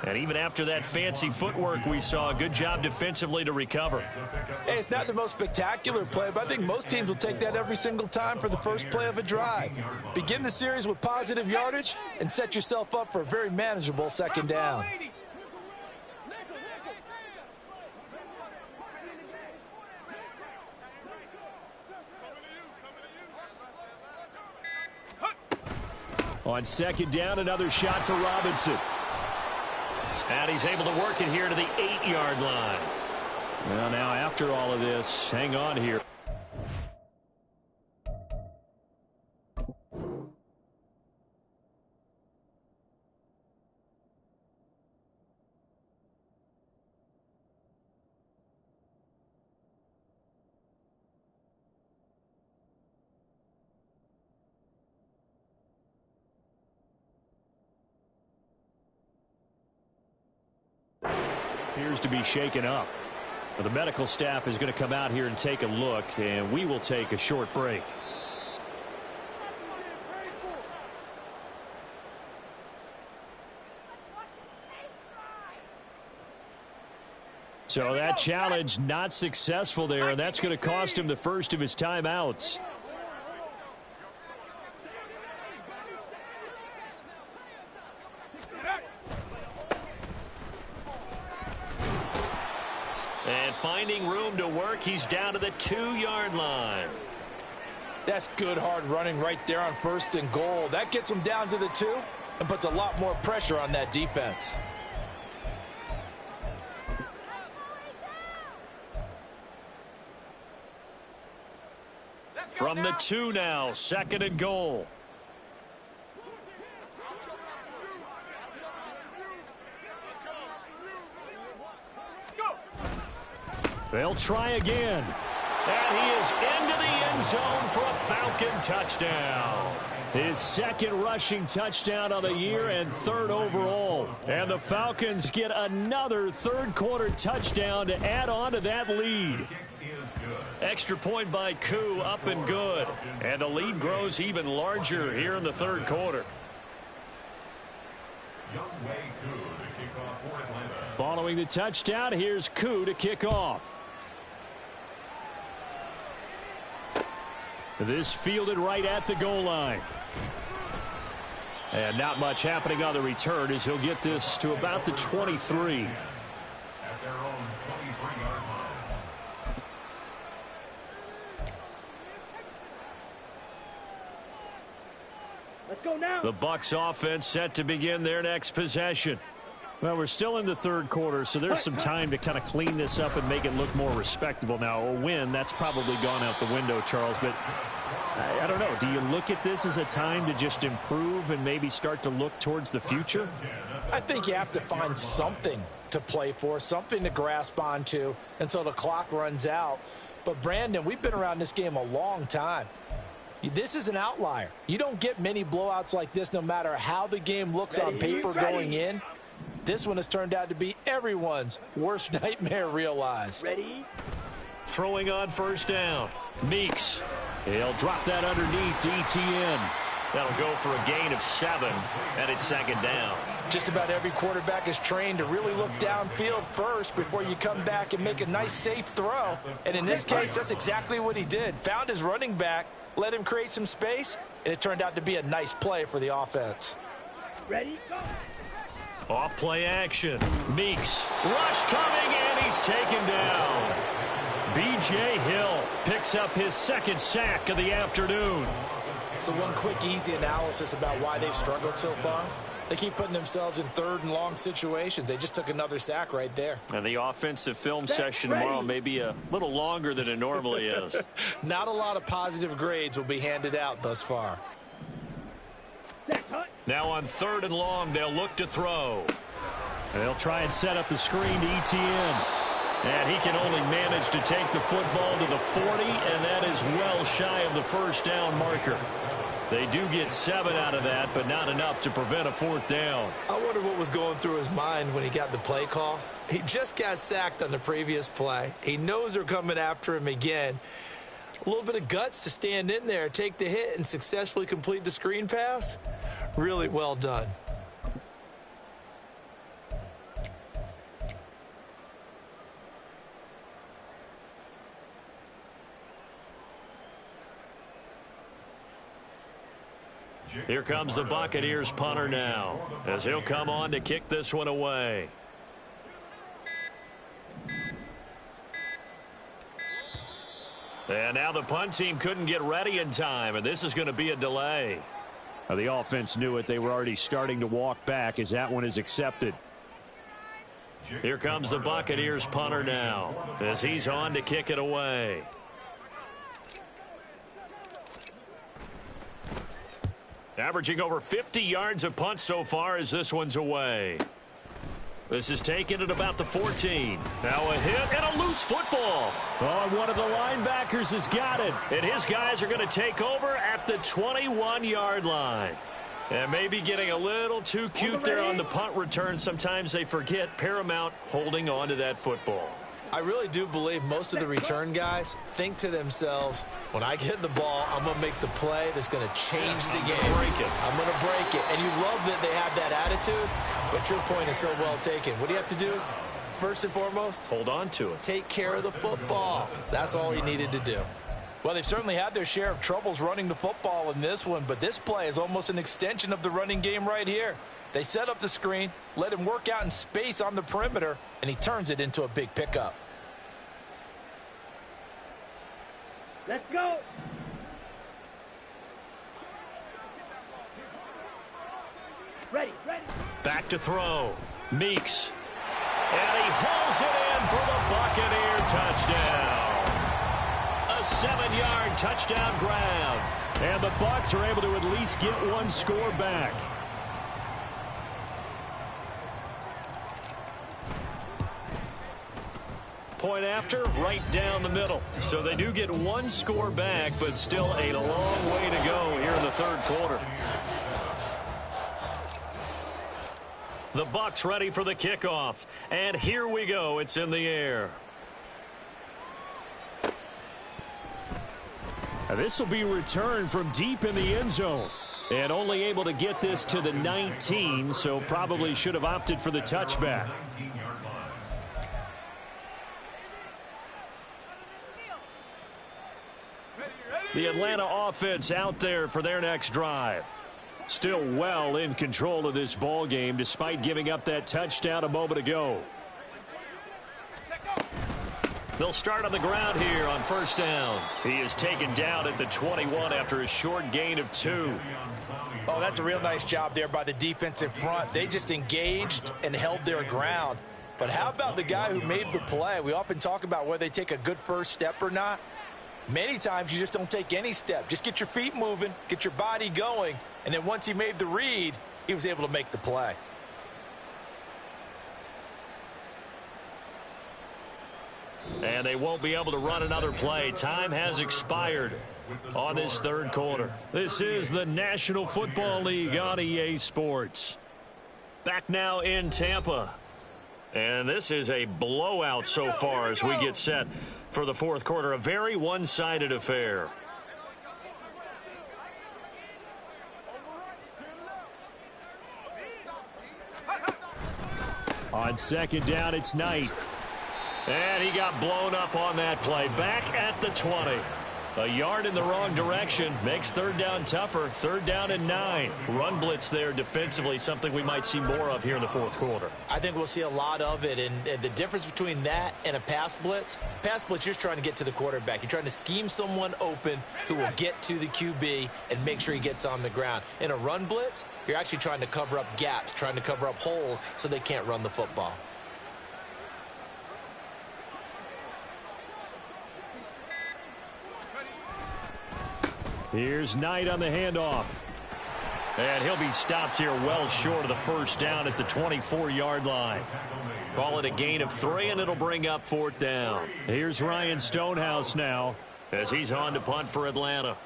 Speaker 1: And even after that fancy footwork we saw, good job defensively to recover.
Speaker 6: Hey, it's not the most spectacular play, but I think most teams will take that every single time for the first play of a drive. Begin the series with positive yardage and set yourself up for a very manageable second down.
Speaker 1: On second down, another shot for Robinson. And he's able to work it here to the 8-yard line. Well, now after all of this, hang on here. Appears to be shaken up. Well, the medical staff is going to come out here and take a look, and we will take a short break. So that challenge not successful there, and that's going to cost him the first of his timeouts. And finding room to work, he's down to the 2-yard line.
Speaker 6: That's good hard running right there on 1st and goal. That gets him down to the 2 and puts a lot more pressure on that defense.
Speaker 1: From the 2 now, 2nd and goal. They'll try again. And he is into the end zone for a Falcon touchdown. His second rushing touchdown of the year and third overall. And the Falcons get another third-quarter touchdown to add on to that lead. Extra point by Koo, up and good. And the lead grows even larger here in the third quarter. Following the touchdown, here's Koo to kick off. This fielded right at the goal line. And not much happening on the return as he'll get this to about the 23.
Speaker 2: At their own 23-yard line.
Speaker 3: Let's go now.
Speaker 1: The Bucs offense set to begin their next possession. Well, we're still in the third quarter, so there's some time to kind of clean this up and make it look more respectable. Now, a win, that's probably gone out the window, Charles, but I don't know. Do you look at this as a time to just improve and maybe start to look towards the future?
Speaker 4: I think you have to find something to play for, something to grasp onto until the clock runs out. But, Brandon, we've been around this game a long time. This is an outlier. You don't get many blowouts like this no matter how the game looks on paper going in. This one has turned out to be everyone's worst nightmare realized.
Speaker 3: Ready?
Speaker 1: Throwing on first down. Meeks. He'll drop that underneath to ETN. That'll go for a gain of 7, and it's second down.
Speaker 4: Just about every quarterback is trained to really look downfield first before you come back and make a nice, safe throw. And in this case, that's exactly what he did. Found his running back, let him create some space, and it turned out to be a nice play for the offense.
Speaker 3: Ready? Go.
Speaker 1: Off play action. Meeks. Rush coming, and he's taken down. B.J. Hill picks up his second sack of the afternoon.
Speaker 4: So one quick, easy analysis about why they've struggled so far. They keep putting themselves in third and long situations. They just took another sack right there.
Speaker 1: And the offensive film session tomorrow may be a little longer than it normally is.
Speaker 4: Not a lot of positive grades will be handed out thus far.
Speaker 1: Now on third and long, they'll look to throw. They'll try and set up the screen to ETN. And he can only manage to take the football to the 40, and that is well shy of the first down marker. They do get 7 out of that, but not enough to prevent a fourth down.
Speaker 4: I wonder what was going through his mind when he got the play call. He just got sacked on the previous play. He knows they're coming after him again. A little bit of guts to stand in there, take the hit, and successfully complete the screen pass. Really well done.
Speaker 1: Here comes the Buccaneers punter now, as he'll come on to kick this one away. And now the punt team couldn't get ready in time, and this is going to be a delay. The offense knew it. They were already starting to walk back as that one is accepted. Here comes the Buccaneers punter now, as he's on to kick it away. Averaging over 50 yards a punt so far as this one's away. This is taken at about the 14. Now a hit and a loose football. Oh, and one of the linebackers has got it. And his guys are going to take over at the 21-yard line. And maybe getting a little too cute there on the punt return. Sometimes they forget paramount holding on to that football.
Speaker 4: I really do believe most of the return guys think to themselves, when I get the ball, I'm going to make the play that's going to change the game. I'm going to break it. And you love that they have that attitude, but your point is so well taken. What do you have to do? First and foremost,
Speaker 1: hold on to it.
Speaker 4: Take care of the football. That's all he needed to do. Well, they've certainly had their share of troubles running the football in this one, but this play is almost an extension of the running game right here. They set up the screen, let him work out in space on the perimeter, and he turns it into a big pickup.
Speaker 3: Let's go. Ready.
Speaker 1: Back to throw. Meeks. And he hauls it in for the Buccaneer touchdown. A 7-yard touchdown grab. And the Bucs are able to at least get one score back. Point after, right down the middle. So they do get one score back, but still a long way to go here in the third quarter. The Bucs ready for the kickoff. And here we go. It's in the air. This will be returned from deep in the end zone. And only able to get this to the 19, so probably should have opted for the touchback. The Atlanta offense out there for their next drive. Still well in control of this ball game despite giving up that touchdown a moment ago. They'll start on the ground here on first down. He is taken down at the 21 after a short gain of 2.
Speaker 4: Oh, that's a real nice job there by the defensive front. They just engaged and held their ground. But how about the guy who made the play? We often talk about whether they take a good first step or not. Many times you just don't take any step. Just get your feet moving, get your body going, and then once he made the read, he was able to make the play.
Speaker 1: And they won't be able to run another play. Time has expired on this third quarter. This is the National Football League on EA Sports. Back now in Tampa. And this is a blowout so far as we get set for the fourth quarter. A very one-sided affair. On second down, it's Knight. And he got blown up on that play. Back at the 20. A yard in the wrong direction. Makes third down tougher. Third down and 9. Run blitz there defensively. Something we might see more of here in the fourth quarter.
Speaker 4: I think we'll see a lot of it. And the difference between that and a pass blitz, you're just trying to get to the quarterback. You're trying to scheme someone open who will get to the QB and make sure he gets on the ground. In a run blitz, you're actually trying to cover up gaps, trying to cover up holes so they can't run the football.
Speaker 1: Here's Knight on the handoff. And he'll be stopped here well short of the first down at the 24-yard line. Call it a gain of 3, and it'll bring up fourth down. Here's Ryan Stonehouse now as he's on to punt for Atlanta.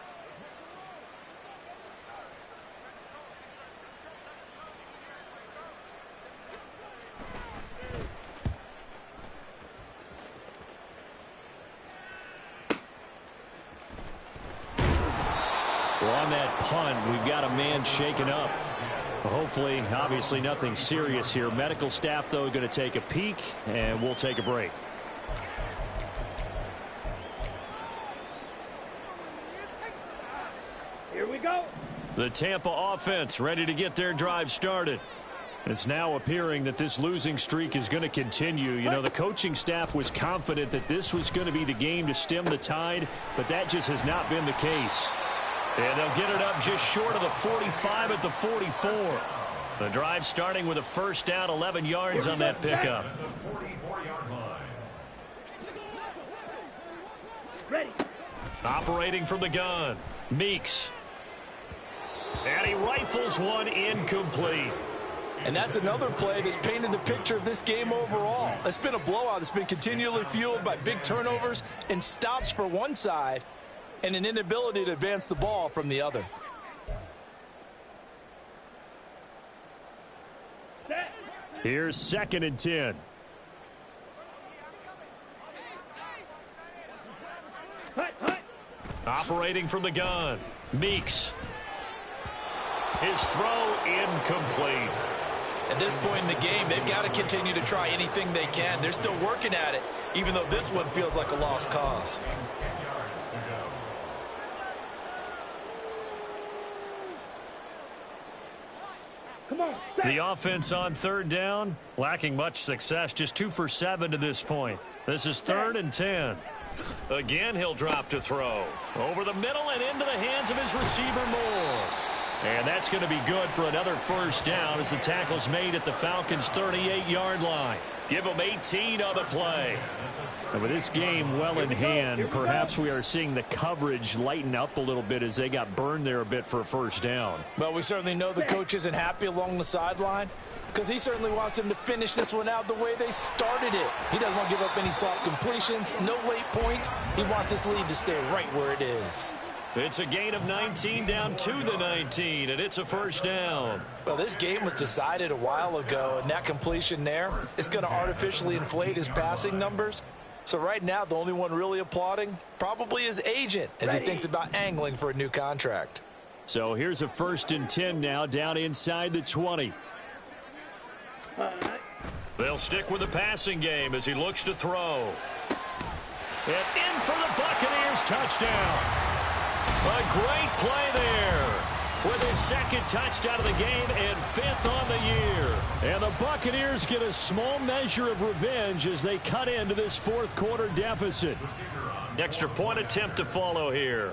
Speaker 1: Well, on that punt, we've got a man shaken up. Hopefully, obviously nothing serious here. Medical staff, though, going to take a peek, and we'll take a break.
Speaker 3: Here we go.
Speaker 1: The Tampa offense ready to get their drive started. It's now appearing that this losing streak is going to continue. You know, the coaching staff was confident that this was going to be the game to stem the tide, but that just has not been the case. And they'll get it up just short of the 45 at the 44. The drive starting with a first down, 11 yards on that pickup.
Speaker 3: Ready.
Speaker 1: Operating from the gun, Meeks. And he rifles one incomplete.
Speaker 6: And that's another play that's painted the picture of this game overall. It's been a blowout. It's been continually fueled by big turnovers and stops for one side and an inability to advance the ball from the other.
Speaker 1: Here's second and 10. Operating from the gun, Meeks. His throw incomplete.
Speaker 5: At this point in the game, they've got to continue to try anything they can. They're still working at it, even though this one feels like a lost cause.
Speaker 1: The offense on third down, lacking much success, just 2 for 7 to this point. This is third and 10. Again, he'll drop to throw. Over the middle and into the hands of his receiver, Moore. And that's going to be good for another first down as the tackle's made at the Falcons' 38-yard line. Give them 18 on the play. And with this game well in hand, perhaps we are seeing the coverage lighten up a little bit as they got burned there a bit for a first down.
Speaker 4: Well, we certainly know the coach isn't happy along the sideline.
Speaker 6: because he certainly wants them to finish this one out the way they started it. He doesn't want to give up any soft completions, no late points. He wants his lead to stay right where it is.
Speaker 1: It's a gain of 19 down to the 19, and it's a first down.
Speaker 4: Well, this game was decided a while ago, and that completion there is going to artificially inflate his passing numbers. So right now, the only one really applauding probably his agent as he thinks about angling for a new contract.
Speaker 1: So here's a 1st and 10 now, down inside the 20. They'll stick with the passing game as he looks to throw. And in for the Buccaneers, touchdown. A great play there with his 2nd touchdown of the game and 5th on the year. And the Buccaneers get a small measure of revenge as they cut into this 4th quarter deficit. Extra point attempt to follow here.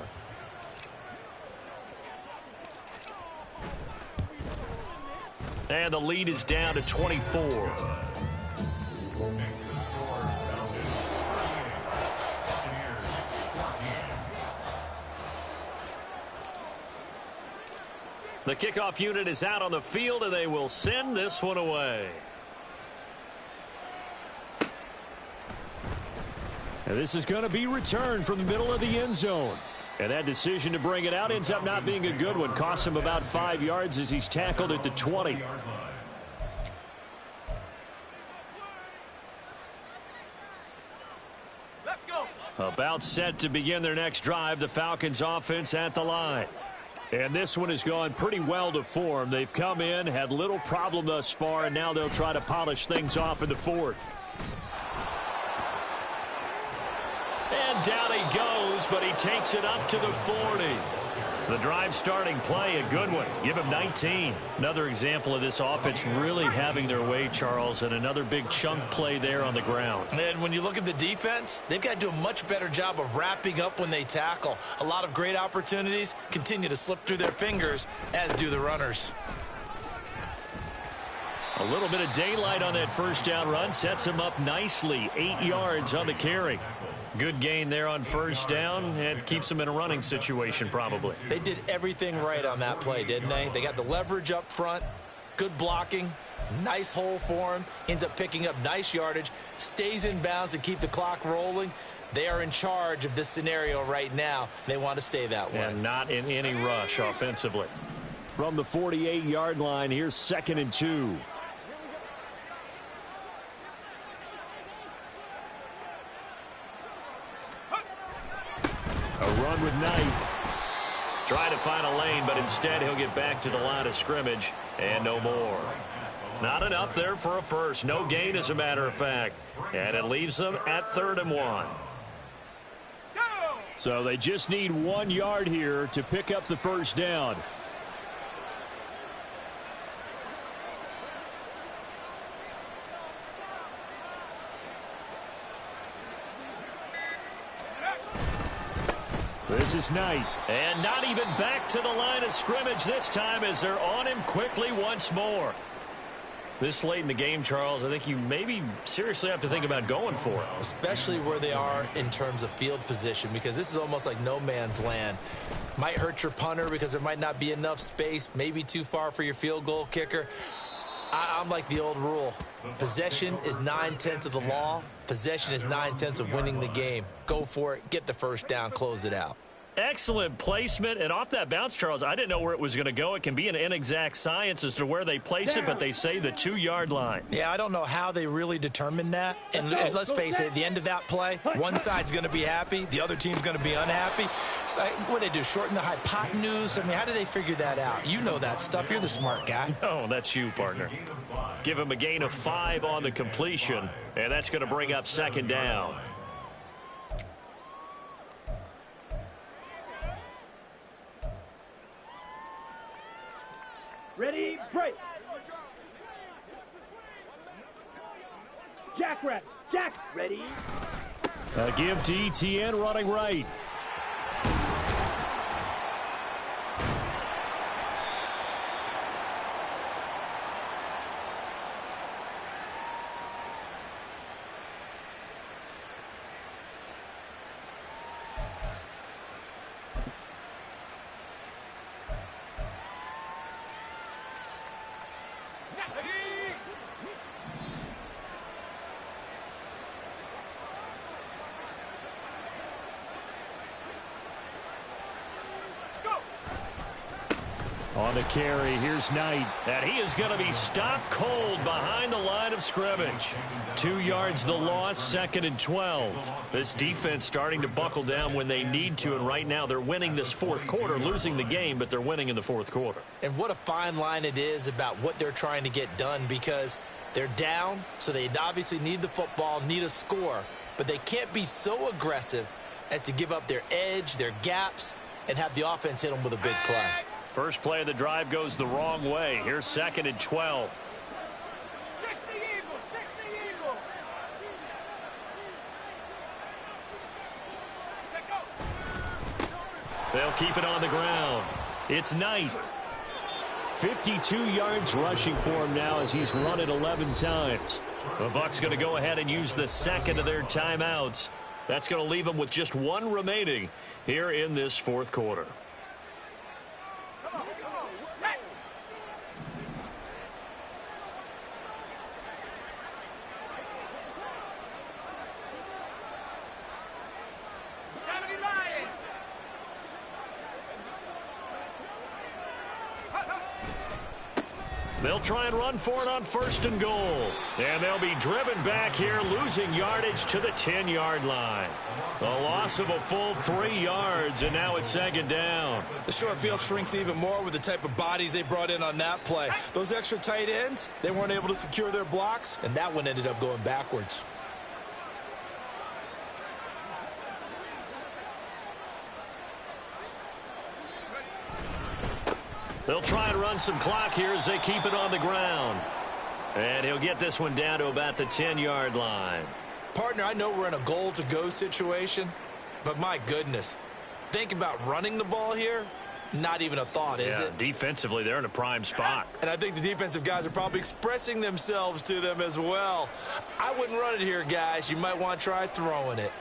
Speaker 1: And the lead is down to 24. The kickoff unit is out on the field, and they will send this one away. And this is going to be returned from the middle of the end zone. And that decision to bring it out ends up not being a good one. Costs him about 5 yards as he's tackled at the 20.
Speaker 3: Let's go.
Speaker 1: About set to begin their next drive, the Falcons offense at the line. And this one has gone pretty well to form. They've come in, had little problem thus far, and now they'll try to polish things off in the 4th. And down he goes, but he takes it up to the 40. The drive starting play, a good one. Give him 19. Another example of this offense really having their way, Charles, and another big chunk play there on the ground.
Speaker 5: And when you look at the defense, they've got to do a much better job of wrapping up when they tackle. A lot of great opportunities continue to slip through their fingers, as do the runners.
Speaker 1: A little bit of daylight on that first down run sets him up nicely. 8 yards on the carry. Good gain there on first down, and keeps them in a running situation probably.
Speaker 5: They did everything right on that play, didn't they? They got the leverage up front, good blocking, nice hole for him, ends up picking up nice yardage, stays in bounds to keep the clock rolling. They are in charge of this scenario right now. They want to stay that way.
Speaker 1: And not in any rush offensively. From the 48-yard line, here's 2nd and 2. A run with Knight. Trying to find a lane, but instead he'll get back to the line of scrimmage and no more. Not enough there for a first. No gain, as a matter of fact. And it leaves them at 3rd and 1. So they just need 1 yard here to pick up the first down. This is Knight. And not even back to the line of scrimmage this time as they're on him quickly once more. This late in the game, Charles, I think you maybe seriously have to think about going for it.
Speaker 5: Especially where they are in terms of field position, because this is almost like no man's land. Might hurt your punter because there might not be enough space, maybe too far for your field goal kicker. I'm like the old rule. Possession is 9/10 of the law. Possession is 9/10 of winning the game. Go for it. Get the first down. Close it out.
Speaker 1: Excellent placement, and off that bounce, Charles, I didn't know where it was going to go. It can be an inexact science as to where they place it, but they say the 2-yard line.
Speaker 5: Yeah, I don't know how they really determined that. And let's face it, at the end of that play, one side's going to be happy, the other team's going to be unhappy. It's like, what do they do, shorten the hypotenuse? I mean, how do they figure that out? You know that stuff. You're the smart guy.
Speaker 1: Oh, that's you, partner. Give him a gain of 5 on the completion, and that's going to bring up 2nd down.
Speaker 3: Ready, break. Jackrabbit. Jack. Ready.
Speaker 1: A give to ETN running right. On the carry, here's Knight. And he is going to be stopped cold behind the line of scrimmage. 2 yards the loss, 2nd and 12. This defense starting to buckle down when they need to, and right now they're winning this fourth quarter, losing the game, but they're winning in the fourth quarter.
Speaker 6: And what a fine line it is about what they're trying to get done, because they're down, so they obviously need the football, need a score, but they can't be so aggressive as to give up their edge, their gaps, and have the offense hit them with a big play.
Speaker 1: First play of the drive goes the wrong way. Here's 2nd and 12.
Speaker 3: 60 Eagles, 60 Eagles.
Speaker 1: They'll keep it on the ground. It's Knight. 52 yards rushing for him now as he's run it 11 times. The Bucs going to go ahead and use the second of their timeouts. That's going to leave them with just 1 remaining here in this fourth quarter. They'll try and run for it on 1st and goal. And they'll be driven back here, losing yardage to the 10-yard line. A loss of a full 3 yards, and now it's 2nd down.
Speaker 5: The short field shrinks even more with the type of bodies they brought in on that play. Those extra tight ends, they weren't able to secure their blocks,
Speaker 6: And that one ended up going backwards.
Speaker 1: They'll try and run some clock here as they keep it on the ground. And he'll get this one down to about the 10-yard line.
Speaker 5: Partner, I know we're in a goal-to-go situation, but my goodness, think about running the ball here. Not even a thought, is it?
Speaker 1: Defensively, they're in a prime spot.
Speaker 5: And I think the defensive guys are probably expressing themselves to them as well. I wouldn't run it here, guys. You might want to try throwing it.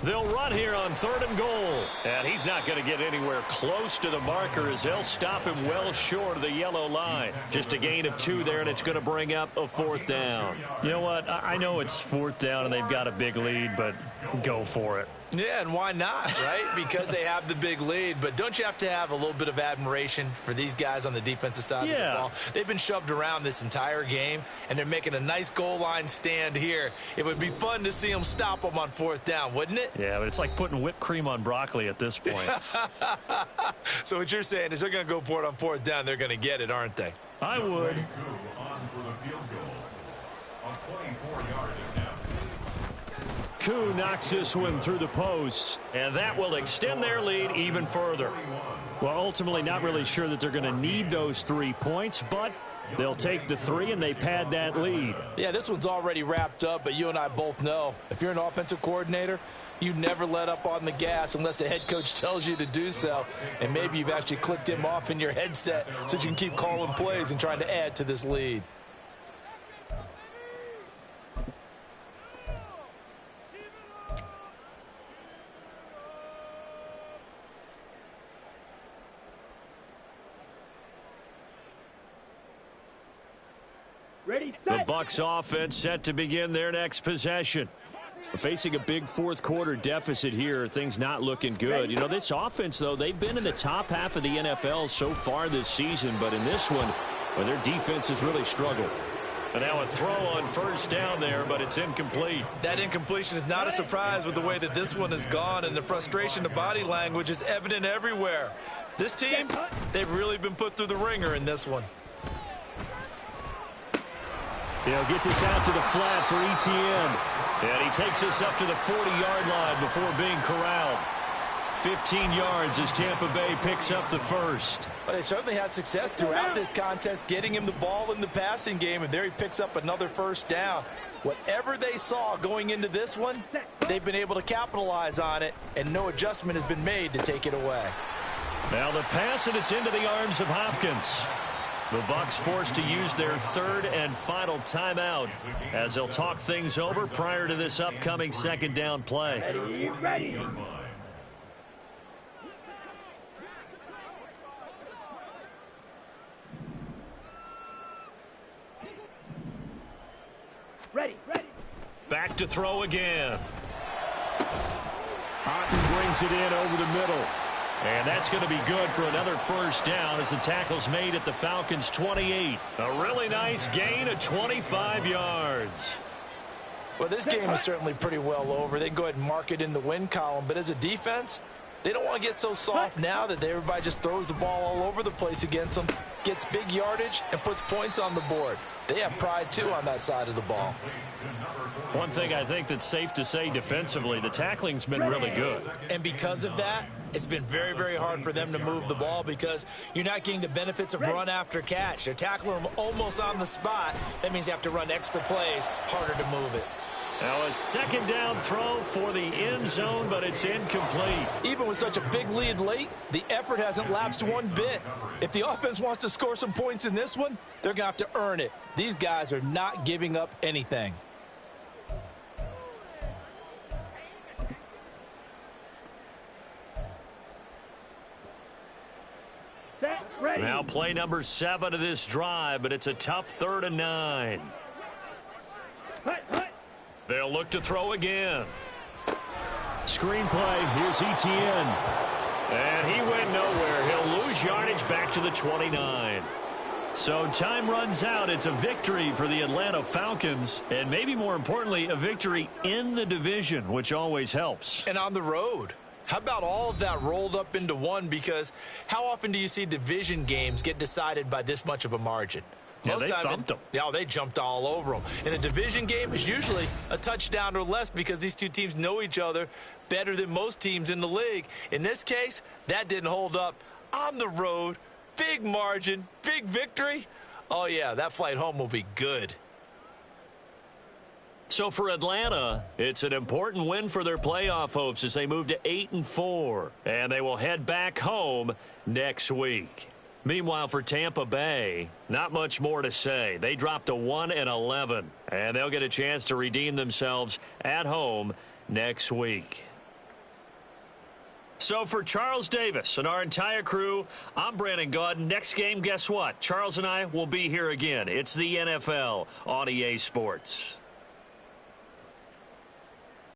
Speaker 1: They'll run here on 3rd and goal. And he's not going to get anywhere close to the marker as they'll stop him well short of the yellow line. Just a gain of 2 there, and it's going to bring up a 4th down. You know what? I know it's 4th down and they've got a big lead, but go for it.
Speaker 5: Yeah, and why not, right? Because they have the big lead. But don't you have to have a little bit of admiration for these guys on the defensive side of the ball? They've been shoved around this entire game, and they're making a nice goal line stand here. It would be fun to see them stop them on 4th down, wouldn't it?
Speaker 1: Yeah, but it's like putting whipped cream on broccoli at this point.
Speaker 5: So what you're saying is they're going to go for it on 4th down. They're going to get it, aren't they?
Speaker 1: I would.
Speaker 2: On for the field goal. A 24-yard attempt.
Speaker 1: Koo knocks this one through the posts, and that will extend their lead even further. Well, ultimately not really sure that they're going to need those 3 points, but they'll take the 3 and they pad that lead.
Speaker 6: Yeah, this one's already wrapped up, but you and I both know if you're an offensive coordinator, you never let up on the gas unless the head coach tells you to do so. And maybe you've actually clicked him off in your headset so you can keep calling plays and trying to add to this lead.
Speaker 3: Ready,
Speaker 1: The
Speaker 3: set.
Speaker 1: Bucs offense set to begin their next possession. Facing a big fourth quarter deficit here, things not looking good. You know, this offense, though, they've been in the top half of the NFL so far this season, but in this one, well, their defense has really struggled. And now a throw on 1st down there, but it's incomplete.
Speaker 5: That incompletion is not a surprise with the way that this one has gone, and the frustration, the body language is evident everywhere. This team, they've really been put through the ringer in this one.
Speaker 1: He'll get this out to the flat for Etienne. And he takes us up to the 40-yard line before being corralled. 15 yards as Tampa Bay picks up the first.
Speaker 6: Well, they certainly had success throughout this contest, getting him the ball in the passing game, and there he picks up another 1st down. Whatever they saw going into this one, they've been able to capitalize on it, and no adjustment has been made to take it away.
Speaker 1: Now the pass, and it's into the arms of Hopkins. The Bucs forced to use their 3rd and final timeout as they'll talk things over prior to this upcoming 2nd down play.
Speaker 3: Ready, ready. Ready, ready.
Speaker 1: Back to throw again. Otten brings it in over the middle. And that's going to be good for another first down as the tackle's made at the Falcons' 28. A really nice gain of 25 yards.
Speaker 6: Well, this game is certainly pretty well over. They can go ahead and mark it in the win column. But as a defense, they don't want to get so soft now that everybody just throws the ball all over the place against them, gets big yardage, and puts points on the board. They have pride, too, on that side of the ball.
Speaker 1: One thing I think that's safe to say defensively, the tackling's been really good.
Speaker 5: And because of that, it's been very, very hard for them to move the ball because you're not getting the benefits of run after catch. They're tackling them almost on the spot. That means you have to run extra plays, harder to move it.
Speaker 1: Now a second down throw for the end zone, but it's incomplete.
Speaker 6: Even with such a big lead late, the effort hasn't lapsed one bit. If the offense wants to score some points in this one, they're going to have to earn it. These guys are not giving up anything.
Speaker 3: Set, ready.
Speaker 1: Now play number 7 of this drive, but it's a tough 3rd and 9.
Speaker 3: Hut, hut.
Speaker 1: They'll look to throw again. Screenplay, here's Etienne. And he went nowhere. He'll lose yardage back to the 29. So time runs out. It's a victory for the Atlanta Falcons. And maybe more importantly, a victory in the division, which always helps.
Speaker 5: And on the road. How about all of that rolled up into one? Because how often do you see division games get decided by this much of a margin?
Speaker 1: Yeah, they thumped them.
Speaker 5: Yeah, they jumped all over them. In a division game, it's usually a touchdown or less because these two teams know each other better than most teams in the league. In this case, that didn't hold up. On the road, big margin, big victory. Oh, yeah, that flight home will be good.
Speaker 1: So for Atlanta, it's an important win for their playoff hopes as they move to 8-4. And they will head back home next week. Meanwhile, for Tampa Bay, not much more to say. They dropped to 1-11, and they'll get a chance to redeem themselves at home next week. So for Charles Davis and our entire crew, I'm Brandon Gaudin. Next game, guess what? Charles and I will be here again. It's the NFL on EA Sports.